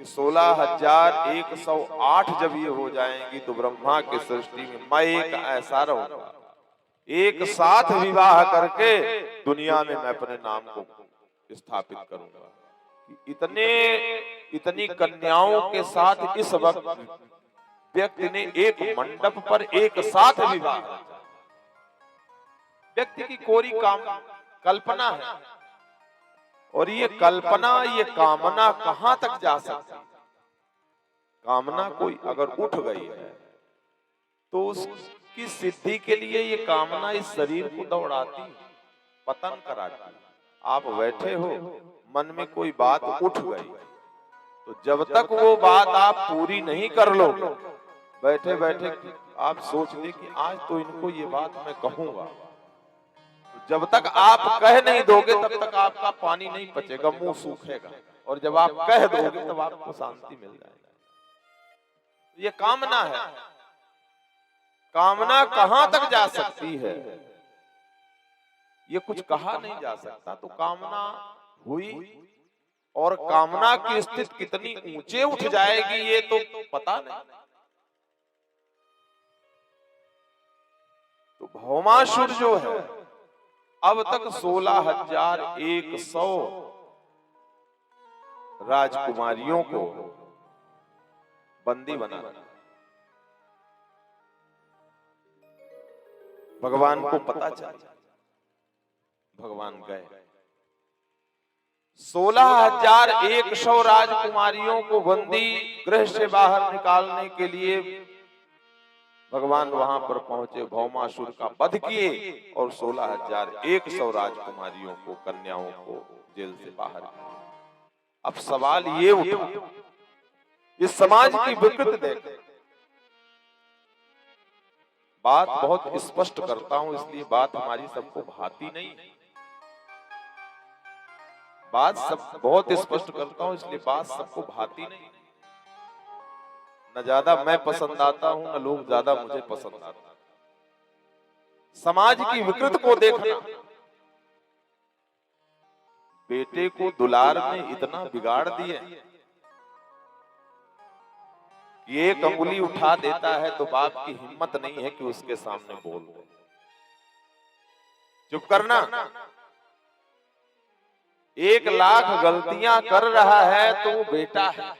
Speaker 1: कि 16,108 जब ये हो जाएंगी तो ब्रह्मा की सृष्टि में मैं एक ऐसा रहूंगा, एक साथ विवाह करके दुनिया में मैं अपने नाम को स्थापित करूंगा। इतनी कन्याओं के साथ इस वक्त व्यक्ति ने एक मंडप पर एक साथ विवाह। व्यक्ति की कोरी कल्पना है, और ये कल्पना, ये कामना कहां तक जा सकती है? कामना कोई अगर उठ गई है तो उसकी सिद्धि के लिए ये कामना इस शरीर को दौड़ाती, पतन कराती। आप बैठे हो, मन में कोई बात उठ गई, तो जब तक वो बात आप पूरी नहीं कर लो, बैठे बैठे आप सोच ले कि आज तो इनको ये बात मैं कहूंगा। तो जब तक आप कह नहीं दोगे तब तक आपका पानी नहीं पचेगा, मुंह सूखेगा, और जब आप कह दोगे तब आपको शांति मिल जाएगी। ये कामना है। कामना कहां तक जा सकती है? ये कुछ कहा नहीं जा सकता। तो कामना हुई, और कामना की स्थिति कितनी ऊंचे उठ जाएगी ये तो पता नहीं। तो भौमासुर जो है, अब तक 16,100 राजकुमारियों को बंदी बना। भगवान को पता चला, भगवान गए। 16,100 राजकुमारियों को बंदी गृह से बाहर निकालने के लिए भगवान वहां पर पहुंचे, भौमासुर का वध किए और 16,100 राजकुमारियों को, कन्याओं को जेल से बाहर किया। अब सवाल ये उठा, इस समाज की विकृति देख, बात बहुत स्पष्ट करता हूं इसलिए बात हमारी सबको भाती नहीं है, बात सब बहुत स्पष्ट करता हूं इसलिए बात सबको भाती नहीं, न ज्यादा मैं पसंद आता हूं न लोग ज्यादा मुझे पसंद आते हैं। समाज की विकृति को देखना, बेटे को दुलार में इतना बिगाड़ दिए कि एक अंगुली उठा देता है तो बाप की हिम्मत नहीं है कि उसके सामने बोल दे, चुप करना। 1,00,000 गलतियां कर रहा है तो वो बेटा है,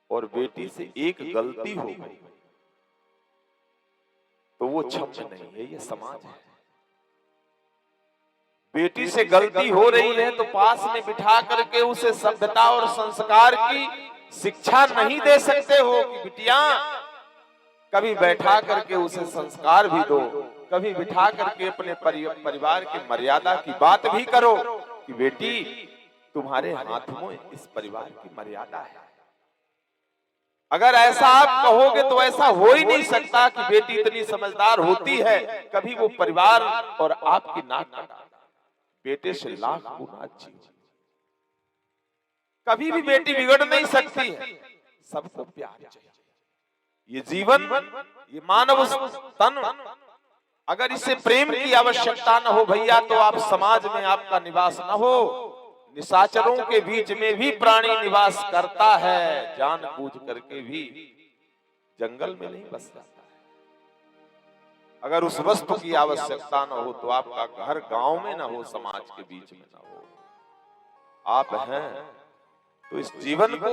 Speaker 1: और बेटी से एक गलती हो गई तो वो क्षम्य नहीं है, ये समाज है। बेटी से गलती हो रही है तो पास में बिठा करके उसे सभ्यता और संस्कार की शिक्षा नहीं दे सकते हो कि बिटिया कभी बैठा करके उसे संस्कार भी दो, कभी बिठा करके अपने परिवार की मर्यादा की बात भी करो कि बेटी तुम्हारे हाथ में इस परिवार की मर्यादा है। अगर ऐसा आप कहोगे तो ऐसा हो ही नहीं सकता कि बेटी इतनी समझदार होती है, कभी वो परिवार और आपकी नाक कटा, बेटे से लाख गुना अच्छी, कभी भी बेटी बिगड़ नहीं सकती है। सबको प्यार चाहिए, ये जीवन, ये मानव तन, अगर इसे प्रेम की आवश्यकता न हो भैया तो आप समाज में आपका निवास न हो। निशाचरों के बीच में भी प्राणी निवास करता है, जानबूझ करके भी जंगल में नहीं बस जाता है। अगर उस वस्तु की आवश्यकता न हो तो आपका घर गांव में न हो, समाज के बीच में न हो, आप हैं तो इस जीवन को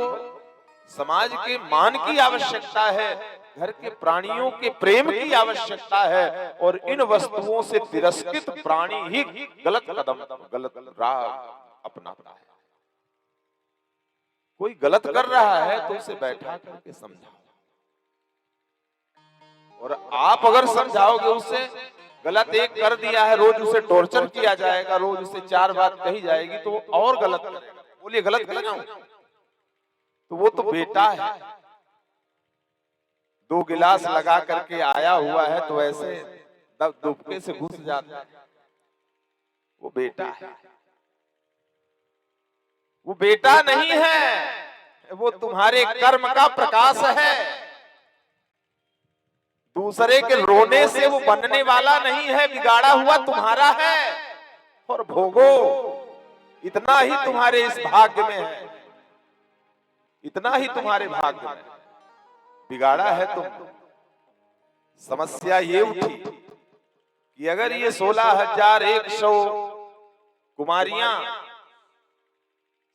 Speaker 1: समाज के मान की आवश्यकता है, घर के प्राणियों के प्रेम की आवश्यकता है, और इन वस्तुओं से तिरस्कृत प्राणी ही गलत कदम, गलत राह अपनाता है। कोई गलत कर रहा है तो उसे बैठा करके समझाओ, और आप अगर समझाओगे उसे, गलत एक कर दिया है, रोज उसे टॉर्चर किया जाएगा, रोज उसे 4 बात कही जाएगी तो वो और गलत करेगा। बोलिए गलत कर रहा हूं तो वो तो बेटा है, 2 गिलास लगा करके आया हुआ है तो ऐसे दुबके से घुस जाता है, वो बेटा है। वो बेटा नहीं है, वो तुम्हारे कर्म का प्रकाश है। दूसरे के रोने से वो बनने वाला नहीं है, बिगाड़ा हुआ तुम्हारा है, और भोगो, इतना ही तुम्हारे इस भाग्य में है, इतना ही तुम्हारे भाग्य में, बिगाड़ा है तुम। समस्या ये उठी कि अगर ये 16,100 कुमारियां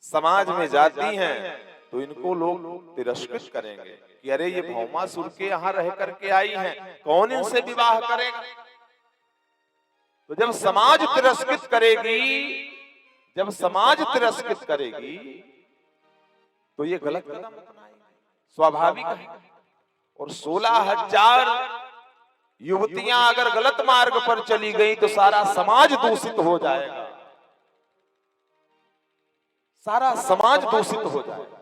Speaker 1: समाज में जाती हैं तो इनको लोग तिरस्कृत करेंगे कि अरे ये भौमासुर के यहाँ रह करके आई हैं, कौन इनसे विवाह करेगा। तो जब समाज तिरस्कृत करेगी, जब समाज तिरस्कृत करेगी तो ये गलत कदम अपनाएगी, स्वाभाविक है। और 16,000 युवतियां अगर गलत मार्ग पर चली गई तो सारा समाज दूषित हो जाएगा, सारा समाज दूषित हो जाएगा।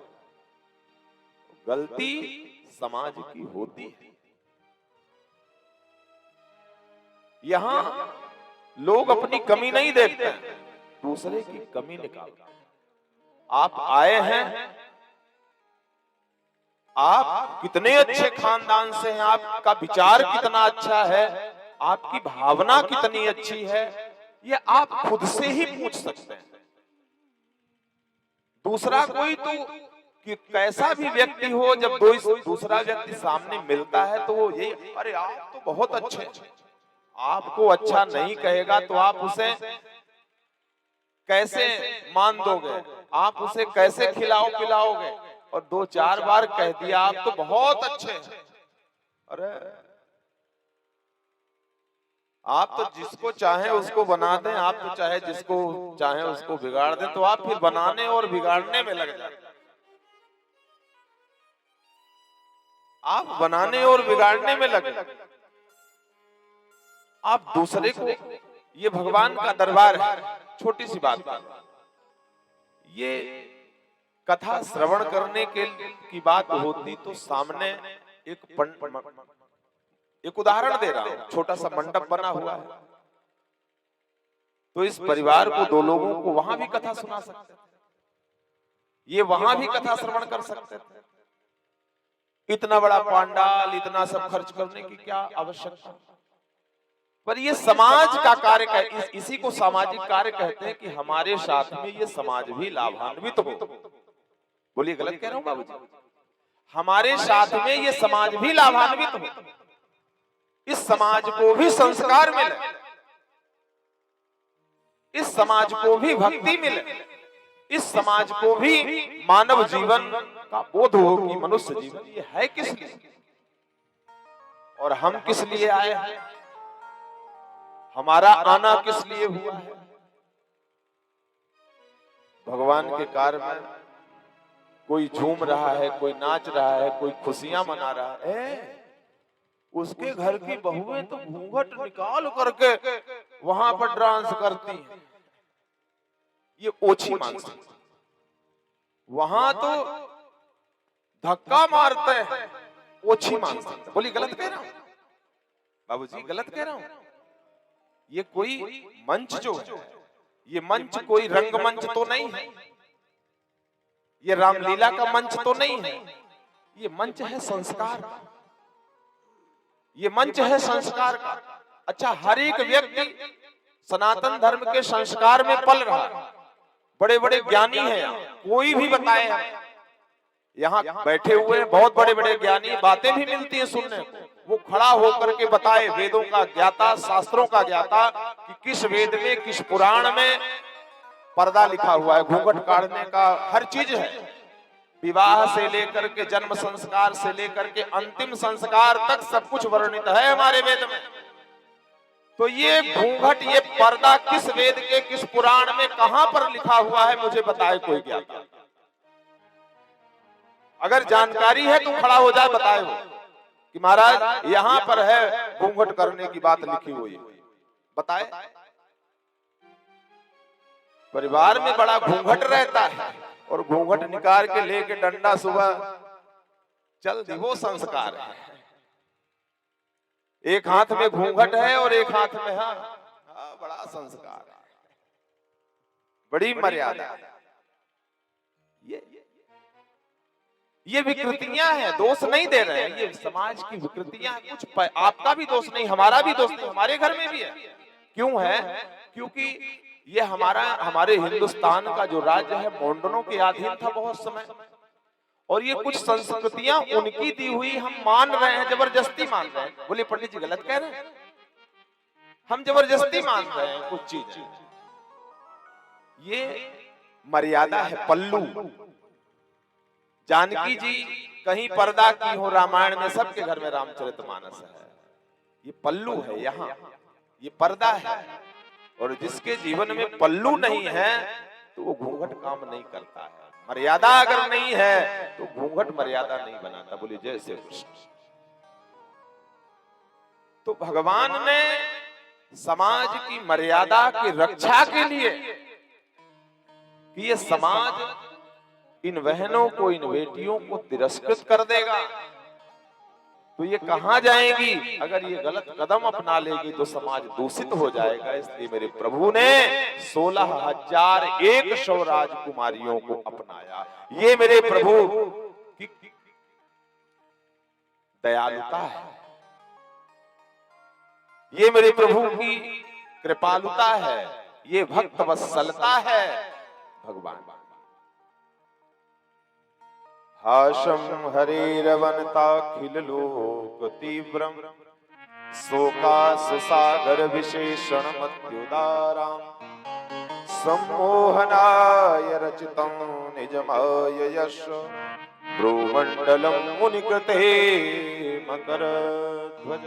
Speaker 1: गलती समाज की होती है। यहां लोग अपनी कमी नहीं देखते, दूसरे की कमी निकालते हैं। आप आए हैं, आप कितने अच्छे खानदान से हैं, आपका विचार कितना अच्छा है, आपकी भावना कितनी अच्छी है, ये आप खुद से ही पूछ सकते हैं। दूसरा कोई तो कि कैसा भी व्यक्ति हो, जब दूसरा व्यक्ति सामने मिलता है तो वो ये, अरे आप तो बहुत अच्छे हैं, आपको अच्छा नहीं कहेगा तो आप उसे कैसे मान दोगे, आप उसे कैसे खिलाओ पिलाओगे। और 2-4 बार कह दिया आप तो बहुत अच्छे हैं, अरे आप तो जिसको चाहे उसको बना दें, आप तो चाहे जिसको चाहे उसको बिगाड़ दें, तो आप फिर बनाने और बिगाड़ने में लग जाते हैं। आप बनाने और बिगाड़ने में लगे, आप दूसरे को, ये भगवान का दरबार है। छोटी सी बात है, ये कथा श्रवण करने की बात होती तो सामने एक उदाहरण दे रहा हूं, छोटा सा मंडप बना हुआ है, तो इस परिवार को, दो लोगों को वहां भी कथा सुना सकते थे, ये वहां भी कथा श्रवण कर सकते थे। इतना बड़ा पांडाल, इतना सब खर्च करने की क्या आवश्यकता? पर ये समाज का कार्य है, इसी को सामाजिक कार्य कहते हैं कि हमारे साथ में ये समाज भी लाभान्वित हो। बोलिए गलत कह रहा हूं बाबूजी? हमारे साथ में ये समाज भी लाभान्वित हो, इस समाज को भी संस्कार मिले, इस समाज को भी भक्ति मिले, इस समाज को भी मानव जीवन का बोध हो कि मनुष्य जीवन ये है किस लिए और हम किस लिए आए हैं, हमारा आना किस लिए हुआ है। भगवान के कार्य में कोई झूम रहा है, कोई नाच रहा है, कोई खुशियां मना रहा है, उसके घर की बहुएं तो घूंघट निकाल करके वहां पर डांस करती हैं, ये ओछी मानसिकता। वहां तो धक्का मारते हैं, ओछी मानसिकता। बोली गलत कह रहा हूं बाबूजी? गलत कह रहा हूं? ये कोई मंच जो है, ये मंच कोई रंगमंच तो नहीं है, ये रामलीला का मंच तो नहीं है, ये मंच है संस्कार का, ये मंच है संस्कार का। अच्छा, हर एक व्यक्ति सनातन धर्म के संस्कार में पल रहा है, बड़े बड़े ज्ञानी हैं यहाँ, कोई भी बताए हमें, यहाँ बैठे हुए बहुत बड़े बड़े ज्ञानी, बातें भी मिलती हैं सुनने को, वो खड़ा होकर के बताए, वेदों का ज्ञाता, शास्त्रों का ज्ञाता, कि किस वेद में, किस पुराण में पर्दा लिखा हुआ है, घूंघट काटने का हर चीज है, विवाह से लेकर के जन्म संस्कार से लेकर के अंतिम संस्कार तक सब कुछ वर्णित है हमारे वेद में। तो ये घूंघट, ये पर्दा किस वेद के, किस पुराण में, कहां पर लिखा हुआ है, मुझे बताए कोई ज्ञाता। अगर जानकारी है तो खड़ा हो जाए, बताए हो कि महाराज यहां पर है घूंघट करने की बात लिखी हुई, बताए। परिवार में बड़ा घूंघट रहता है और घूंघट निकाल के लेके डंडा सुबह चल दी, वो संस्कार है। एक हाथ में घूंघट है और एक हाथ में बड़ा संस्कार है, बड़ी मर्यादा है। ये विकृतियां हैं, दोष नहीं दे रहे हैं, ये समाज की विकृतियां, कुछ आपका भी दोष नहीं, हमारा भी दोष नहीं, हमारे घर में भी है। क्यों है? क्योंकि ये हमारे हिंदुस्तान का जो राज्य है मोंडनों के अधीन था बहुत समय, और ये कुछ संस्कृतियां उनकी दी हुई हम मान रहे हैं, जबरदस्ती मान रहे हैं। बोले पंडित जी गलत कह रहे हैं? हम जबरदस्ती मान रहे हैं कुछ चीज, ये मर्यादा है। पल्लू, जानकी जी कहीं पर्दा की हो, रामायण में सबके घर में रामचरितमानस है, ये पल्लू है, यहाँ ये पर्दा है। और जिसके जीवन में पल्लू नहीं है तो वो घूंघट काम नहीं करता है। मर्यादा अगर नहीं है तो घूंघट मर्यादा नहीं बनाता। बोलिए जय श्री कृष्ण। तो भगवान ने समाज की मर्यादा की रक्षा के लिए कि ये समाज इन बहनों को, इन बेटियों को तिरस्कृत कर देगा तो ये कहां जाएंगी। अगर ये गलत कदम अपना लेगी तो समाज दूषित हो जाएगा। इसलिए मेरे प्रभु ने 16,100 राजकुमारियों को अपनाया। ये मेरे प्रभु की दयालुता है, ये मेरे प्रभु की कृपालुता है, ये भक्त वत्सलता है भगवान। हाशम हरेरवनताखिल लोक तीव्रम शोकास सागर विशेषण मत्युदाराम सम्मोहनाय रचितं निजमाय यश भ्रूमंडलम मुनिकृते मकर ध्वज।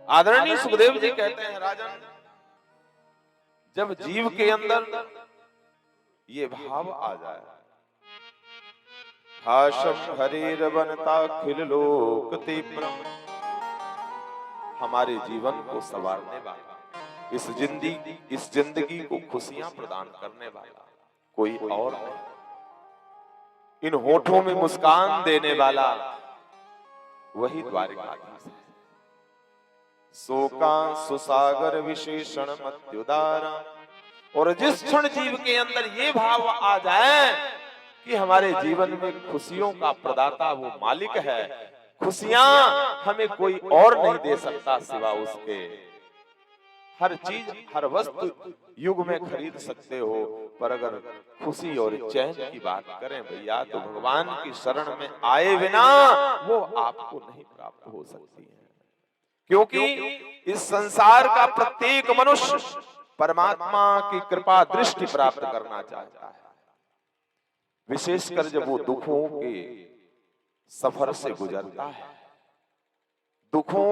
Speaker 1: आदरणीय सुखदेव जी कहते हैं, राजन जब जीव के अंदर ये भाव आ जाए हाशम हरिर्वनता खिल लोक तीव्रम। हमारे जीवन को संवारने वाला, इस जिंदगी को खुशियां प्रदान करने वाला कोई और नहीं। इन होठों में मुस्कान देने वाला वही द्वारिकाधीश है। शोका सुसागर विशेषण मत्युदारा। और जिस क्षण जीव के अंदर ये भाव आ जाए कि हमारे जीवन में खुशियों का प्रदाता वो मालिक है, खुशियां हमें कोई और नहीं दे सकता सिवा उसके। हर चीज हर वस्तु युग में खरीद सकते हो, पर अगर खुशी और चैन की बात करें भैया तो भगवान की शरण में आए बिना वो आपको नहीं प्राप्त हो सकती है। क्योंकि इस संसार का प्रत्येक मनुष्य परमात्मा की कृपा दृष्टि प्राप्त करना चाहता है, विशेषकर जब वो दुखों के सफर से गुजरता है, दुखों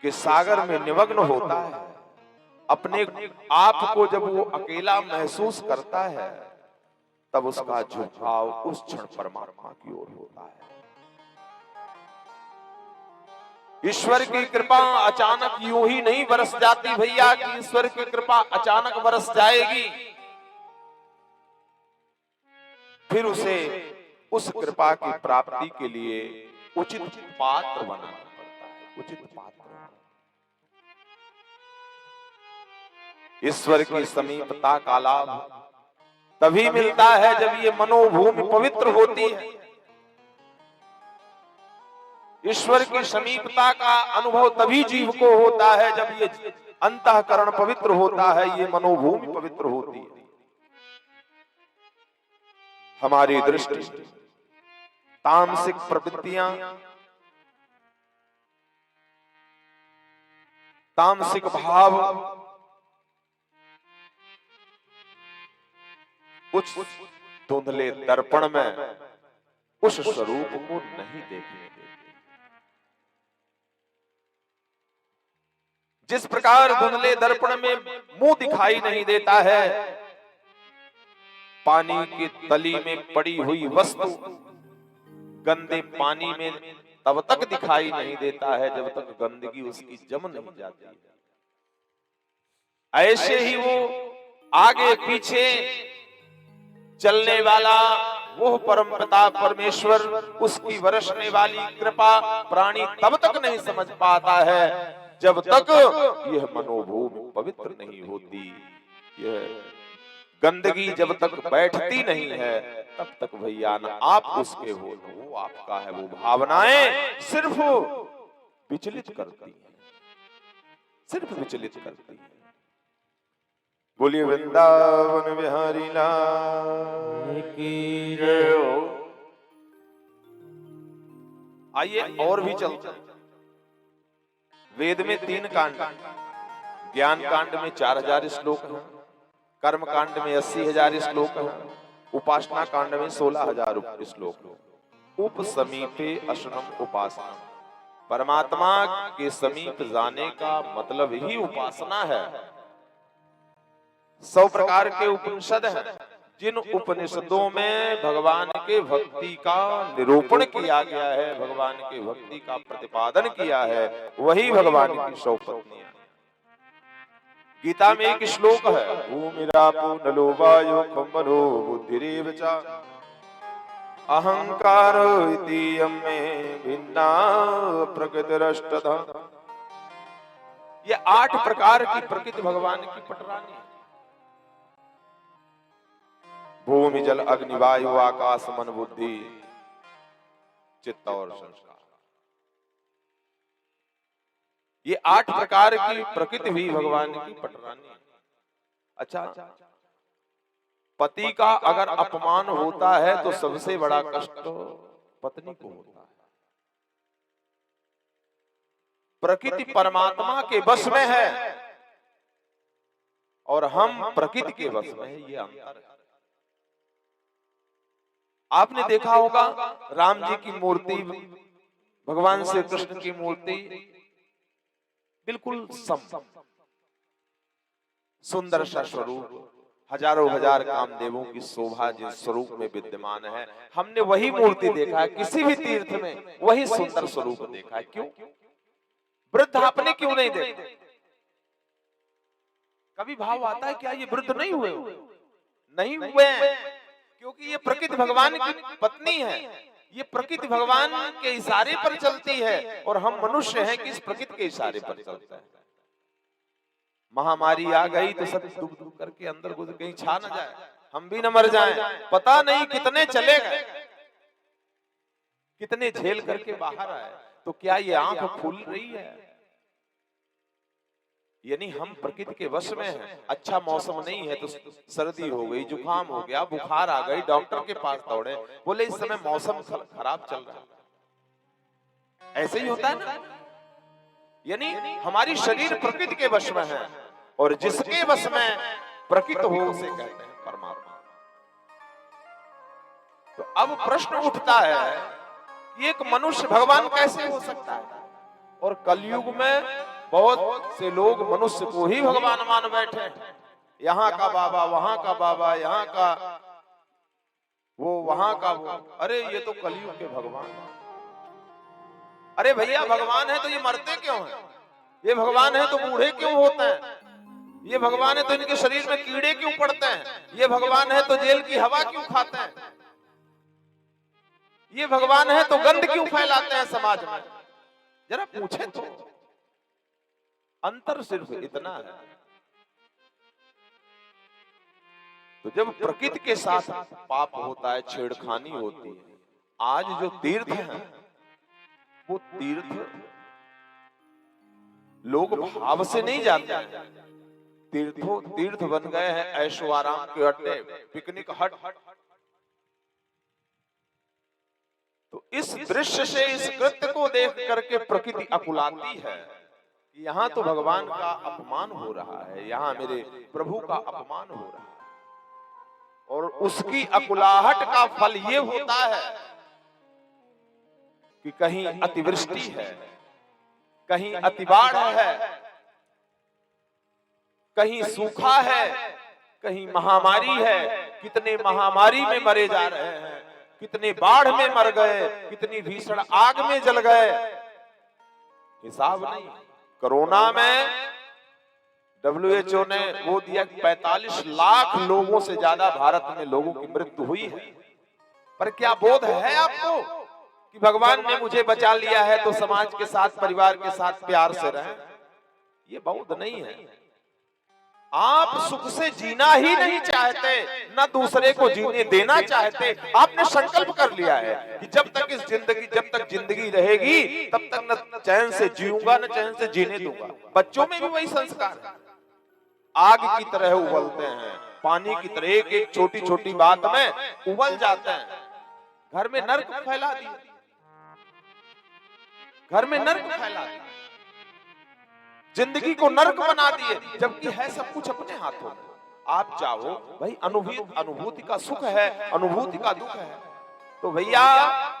Speaker 1: के सागर में निमग्न होता है, अपने आप को जब वो अकेला महसूस करता है, तब उसका झुकाव उस क्षण परमात्मा की ओर होता है। ईश्वर की कृपा अचानक यूं ही नहीं बरस जाती भैया कि ईश्वर की कृपा अचानक बरस जाएगी। फिर उसे उस कृपा की प्राप्ति के लिए उचित पात्र बनाना पड़ता है, उचित पात्र। ईश्वर की समीपता का लाभ तभी मिलता है जब ये मनोभूमि पवित्र होती है। ईश्वर की समीपता का अनुभव तभी जीव को होता है जब ये अंतःकरण पवित्र होता है, ये मनोभूमि पवित्र होती है। हमारी दृष्टि तामसिक प्रवृत्तियां, तामसिक भाव उस धुंधले दर्पण में उस स्वरूप को नहीं देखने देते। जिस प्रकार धुंधले दर्पण में मुंह दिखाई नहीं देता है, पानी की तली में पड़ी हुई वस्तु गंदे पानी में तब तक दिखाई नहीं देता है जब तक गंदगी उसकी जम नहीं जाती है। ऐसे ही वो आगे पीछे चलने वाला वो परमपिता परमेश्वर, उसकी बरसने वाली कृपा प्राणी तब तक नहीं समझ पाता है जब तक यह मनोभूमि पवित्र नहीं होती, यह गंदगी जब तक बैठती नहीं है तब तक भैया न आप उसके हो न वो आपका है। वो भावनाएं सिर्फ विचलित करती हैं, सिर्फ विचलित करती हैं। बोलिए वृंदावन बिहारी लाल की जय हो। आइए और भी चलते हैं। वेद में 3 कांड, ज्ञान कांड में 4000 श्लोक हैं, कर्म कांड में 80,000 श्लोक हैं, उपासना कांड में 16,000 श्लोक हैं। उप समीपे अशनम उपासना, परमात्मा के समीप जाने का मतलब ही उपासना है। 100 प्रकार के उपनिषद हैं, जिन उपनिषदों में भगवान के भक्ति का निरूपण किया गया है, भगवान के भक्ति का प्रतिपादन किया है, वही भगवान की 100 पत्नियां। गीता में एक श्लोक है, भूमिरापो नलो वायो खम मनो बुद्धिरेव च अहंकारो इति यम्मे भिन्ना प्रकृतिरष्टधा। ये 8 प्रकार की प्रकृति भगवान की पटरानी है। भूमि जल अग्नि वायु आकाश मन बुद्धि चित्त और संस्कार, ये 8 प्रकार की प्रकृति भी भगवान की पटरानी है। अच्छा, पति का अगर अपमान होता है तो सबसे बड़ा कष्ट पत्नी को होता है। प्रकृति परमात्मा के वश में है और हम प्रकृति के वश में है, ये अंतर है। आपने देखा होगा राम जी की मूर्ति, भगवान श्री कृष्ण की मूर्ति बिल्कुल सम, सुंदर सा स्वरूप, हजारों हजार कामदेवों की शोभा जिस स्वरूप में विद्यमान है, हमने वही मूर्ति देखा है। किसी भी तीर्थ में वही सुंदर स्वरूप देखा है। क्यों? वृद्ध आपने क्यों नहीं देखा? कभी भाव आता है क्या ये वृद्ध नहीं हुए? नहीं हुए हैं, क्योंकि ये प्रकृति भगवान की पत्नी है। ये प्रकृति भगवान के इशारे पर चलती है और हम मनुष्य हैं कि इस प्रकृति के इशारे पर चलते हैं। महामारी आ गई तो सब दुख दुख करके अंदर गुजर, कहीं छा न जाए, हम भी न मर जाएं। पता नहीं कितने चले गए, कितने झेल करके बाहर आए। तो क्या ये आंख खुल रही है? यानी हम प्रकृति के वश में हैं। अच्छा मौसम नहीं है तो सर्दी हो गई, जुकाम हो गया, बुखार आ गई, डॉक्टर के पास दौड़े, बोले इस समय मौसम खराब चल रहा है। ऐसे ही होता है ना। यानी हमारी शरीर प्रकृति के वश में है और जिसके वश में प्रकृति हो उसे कहते हैं परमात्मा। तो अब प्रश्न उठता है कि एक मनुष्य भगवान कैसे हो सकता है? और कलयुग में बहुत से लोग मनुष्य को ही भगवान मान बैठे। यहाँ का बाबा, वहां का बाबा, यहाँ का वो, वहां का वो। अरे ये तो कलयुग के भगवान। अरे भैया भगवान है तो ये मरते क्यों हैं? ये भगवान है तो बूढ़े क्यों होते हैं? ये भगवान है तो इनके शरीर में कीड़े क्यों पड़ते हैं? ये भगवान है तो जेल की हवा क्यों खाते हैं? ये भगवान है तो गंध क्यों फैलाते हैं समाज में? जरा पूछे तो। अंतर सिर्फ इतना है। तो जब प्रकृति के साथ पाप होता है, छेड़खानी होती है, आज जो तीर्थ हैं वो तीर्थ लोग भाव से नहीं जाते हैं। तीर्थ बन गए हैं ऐशो आराम के अड्डे, पिकनिक हट। तो इस दृश्य से, इस कृत्य को देख करके प्रकृति अकुलाती है कि यहाँ तो भगवान का अपमान हो रहा है, यहाँ मेरे प्रभु का अपमान हो रहा है। और उसकी अकुलाहट का फल ये होता है कि कहीं अतिवृष्टि है, कहीं अतिबाढ़ है, कहीं सूखा है, कहीं महामारी है। कितने महामारी में मरे जा रहे हैं, कितने बाढ़ में मर गए, कितनी भीषण आग में जल गए, हिसाब नहीं। कोरोना में WHO ने वो दिया 45 लाख लोगों से ज्यादा भारत में लोगों की मृत्यु हुई है। पर क्या बोध है आपको कि भगवान ने मुझे बचा लिया है तो समाज के साथ, परिवार के साथ प्यार से रहें? ये बोध नहीं है। आप सुख से जीना ही नहीं चाहते, न दूसरे को जीने देना चाहते। आपने संकल्प कर लिया है कि जब तक जिंदगी रहेगी तब तक न चैन से जीऊंगा, न चैन से जीने दूंगा। बच्चों में भी वही संस्कार है। आग की तरह उबलते हैं, पानी की तरह एक एक छोटी छोटी बात में उबल जाते हैं। घर में नर्क फैला दिया, घर में नर्क फैला दिया, जिंदगी को नर्क बना दिए, जबकि है सब कुछ अपने हाथों में। आप चाहो भाई अनुभूति का सुख है, अनुभूति का दुख है, तो भैया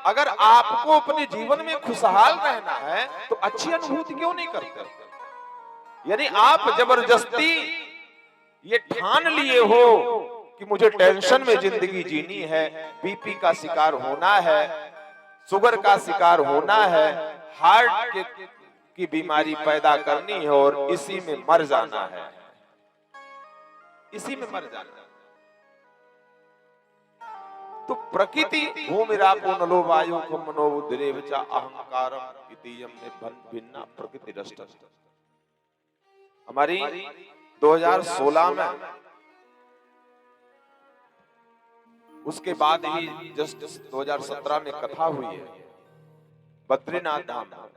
Speaker 1: अगर आपको अपने जीवन में खुशहाल रहना है तो अच्छी अनुभूति क्यों नहीं करते? यानी आप जबरदस्ती ये ठान लिए हो कि मुझे टेंशन में जिंदगी जीनी है, बीपी का शिकार होना है, शुगर का शिकार होना है, हार्ट की बीमारी पैदा करनी है और इसी में मर जाना है, इसी में मर जाना है। तो प्रकृति भूमिरापो नलो वायु खम मनो बुद्धिरेव च अहंकारम इतियम ने भिन्ना प्रकृति रष्ट। हमारी 2016 में, उसके बाद ही जस्ट 2017 में कथा हुई है बद्रीनाथ धाम में।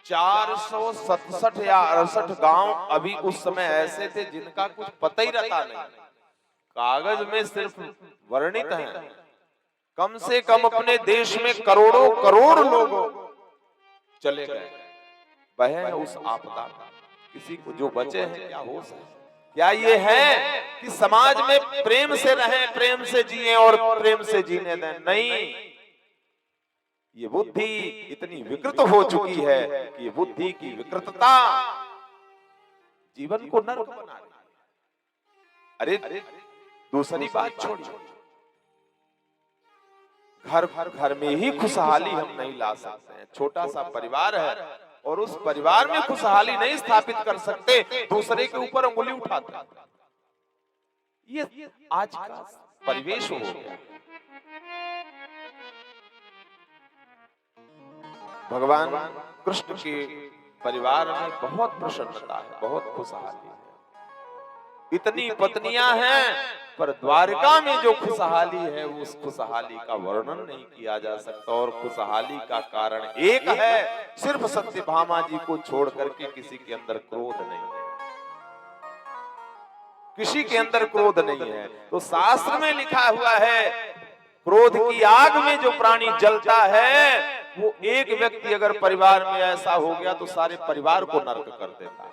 Speaker 1: 467 या 68 गांव अभी उस समय ऐसे थे जिनका कुछ पता ही रहता नहीं, कागज में सिर्फ वर्णित हैं। कम से कम अपने देश में करोड़ों करोड़ लोग चले गए, बहे उस आपदा। किसी को जो बचे हैं क्या होश है? क्या ये है कि समाज में प्रेम से रहें, प्रेम से जिएं और प्रेम से जीने दें? नहीं, ये बुद्धि इतनी विकृत हो चुकी है कि बुद्धि की विकृतता जीवन को नरक बना रही है। अरे दूसरी बात छोड़िए, घर में ही खुशहाली हम नहीं ला सकते हैं। छोटा सा परिवार है और उस परिवार में खुशहाली नहीं स्थापित कर सकते, दूसरे के ऊपर उंगली उठाते हैं। ये आज का परिवेश हो गया। भगवान कृष्ण के परिवार में बहुत प्रसन्नता है, बहुत खुशहाली है। इतनी पत्नियां हैं, पर द्वारिका में जो खुशहाली है उस खुशहाली का वर्णन नहीं किया जा सकता। और खुशहाली का कारण एक है, सिर्फ सत्यभामा जी को छोड़ करके किसी के अंदर क्रोध नहीं है, किसी के अंदर क्रोध नहीं है। तो शास्त्र में लिखा हुआ है, क्रोध की आग में जो प्राणी जलता है, वो एक व्यक्ति अगर परिवार में ऐसा हो गया तो सारे परिवार को नरक कर देता है।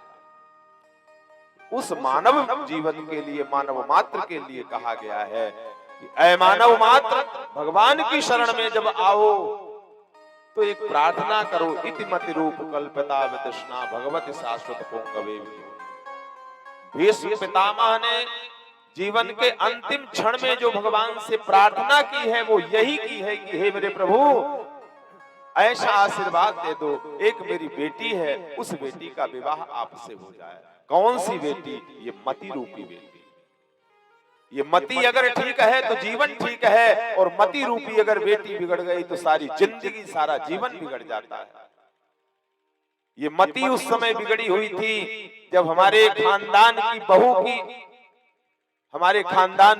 Speaker 1: उस मानव जीवन के लिए, मानव मात्र के लिए कहा गया है कि ऐ मानव मात्र, भगवान की शरण में जब आओ तो एक प्रार्थना करो, इति मति रूप कल्पिता वितृष्णा भगवती शाश्वत पुंगवे। भीष्म पितामह ने जीवन के अंतिम क्षण में जो भगवान से प्रार्थना की है वो यही की है कि हे मेरे प्रभु, ऐसा आशीर्वाद दे दो, एक मेरी बेटी है, उस बेटी का विवाह आपसे हो जाए। कौन सी बेटी? ये मति रूपी बेटी। ये मति अगर ठीक है तो जीवन ठीक है, और मति रूपी अगर बेटी बिगड़ गई तो सारी जिंदगी, सारा जीवन बिगड़ जाता है। ये मति उस समय बिगड़ी हुई थी जब हमारे खानदान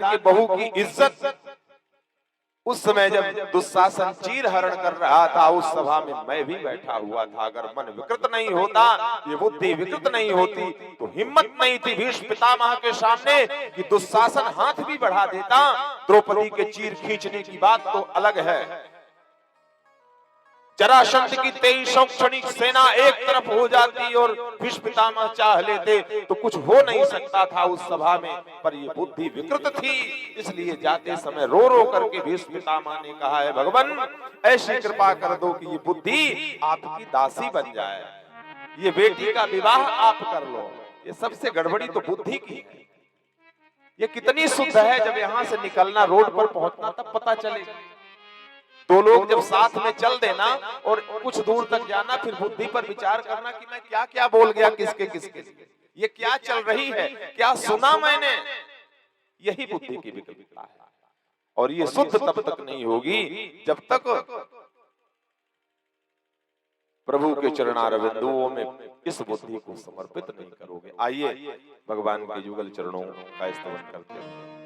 Speaker 1: की बहू की इज्जत, उस समय जब दुशासन चीर हरण कर रहा था, उस सभा में मैं भी बैठा हुआ था। अगर मन विकृत नहीं होता, ये बुद्धि विकृत नहीं होती, तो हिम्मत नहीं थी भीष्म पितामह के सामने कि दुशासन हाथ भी बढ़ा देता। द्रौपदी के चीर खींचने की बात तो अलग है, जरासंध की 23 क्षणिक सेना एक तरफ हो जाती और भीष्म पितामह चाह लेते तो कुछ हो नहीं सकता था उस सभा में, पर ये बुद्धि विकृत थी। इसलिए जाते समय रो रो करके भीष्म पितामह ने कहा है, भगवान ऐसी कृपा कर दो कि ये बुद्धि आपकी दासी बन जाए, ये बेटी का विवाह आप कर लो। ये सबसे गड़बड़ी तो बुद्धि की है। ये कितनी शुद्ध है, जब यहाँ से निकलना, रोड पर पहुंचना, तब पता चले। दो लोग जब साथ में चल देना और कुछ दूर तक जाना, फिर बुद्धि पर विचार करना कि मैं क्या क्या बोल गया, किसके किसके, ये क्या चल रही है, क्या सुना मैंने, यही बुद्धि की विकृतता है। और ये शुद्ध तब तक नहीं होगी जब तक प्रभु के चरणारविंदों में इस बुद्धि को समर्पित नहीं करोगे। आइए भगवान के युगल चरणों का स्तवन करते हैं।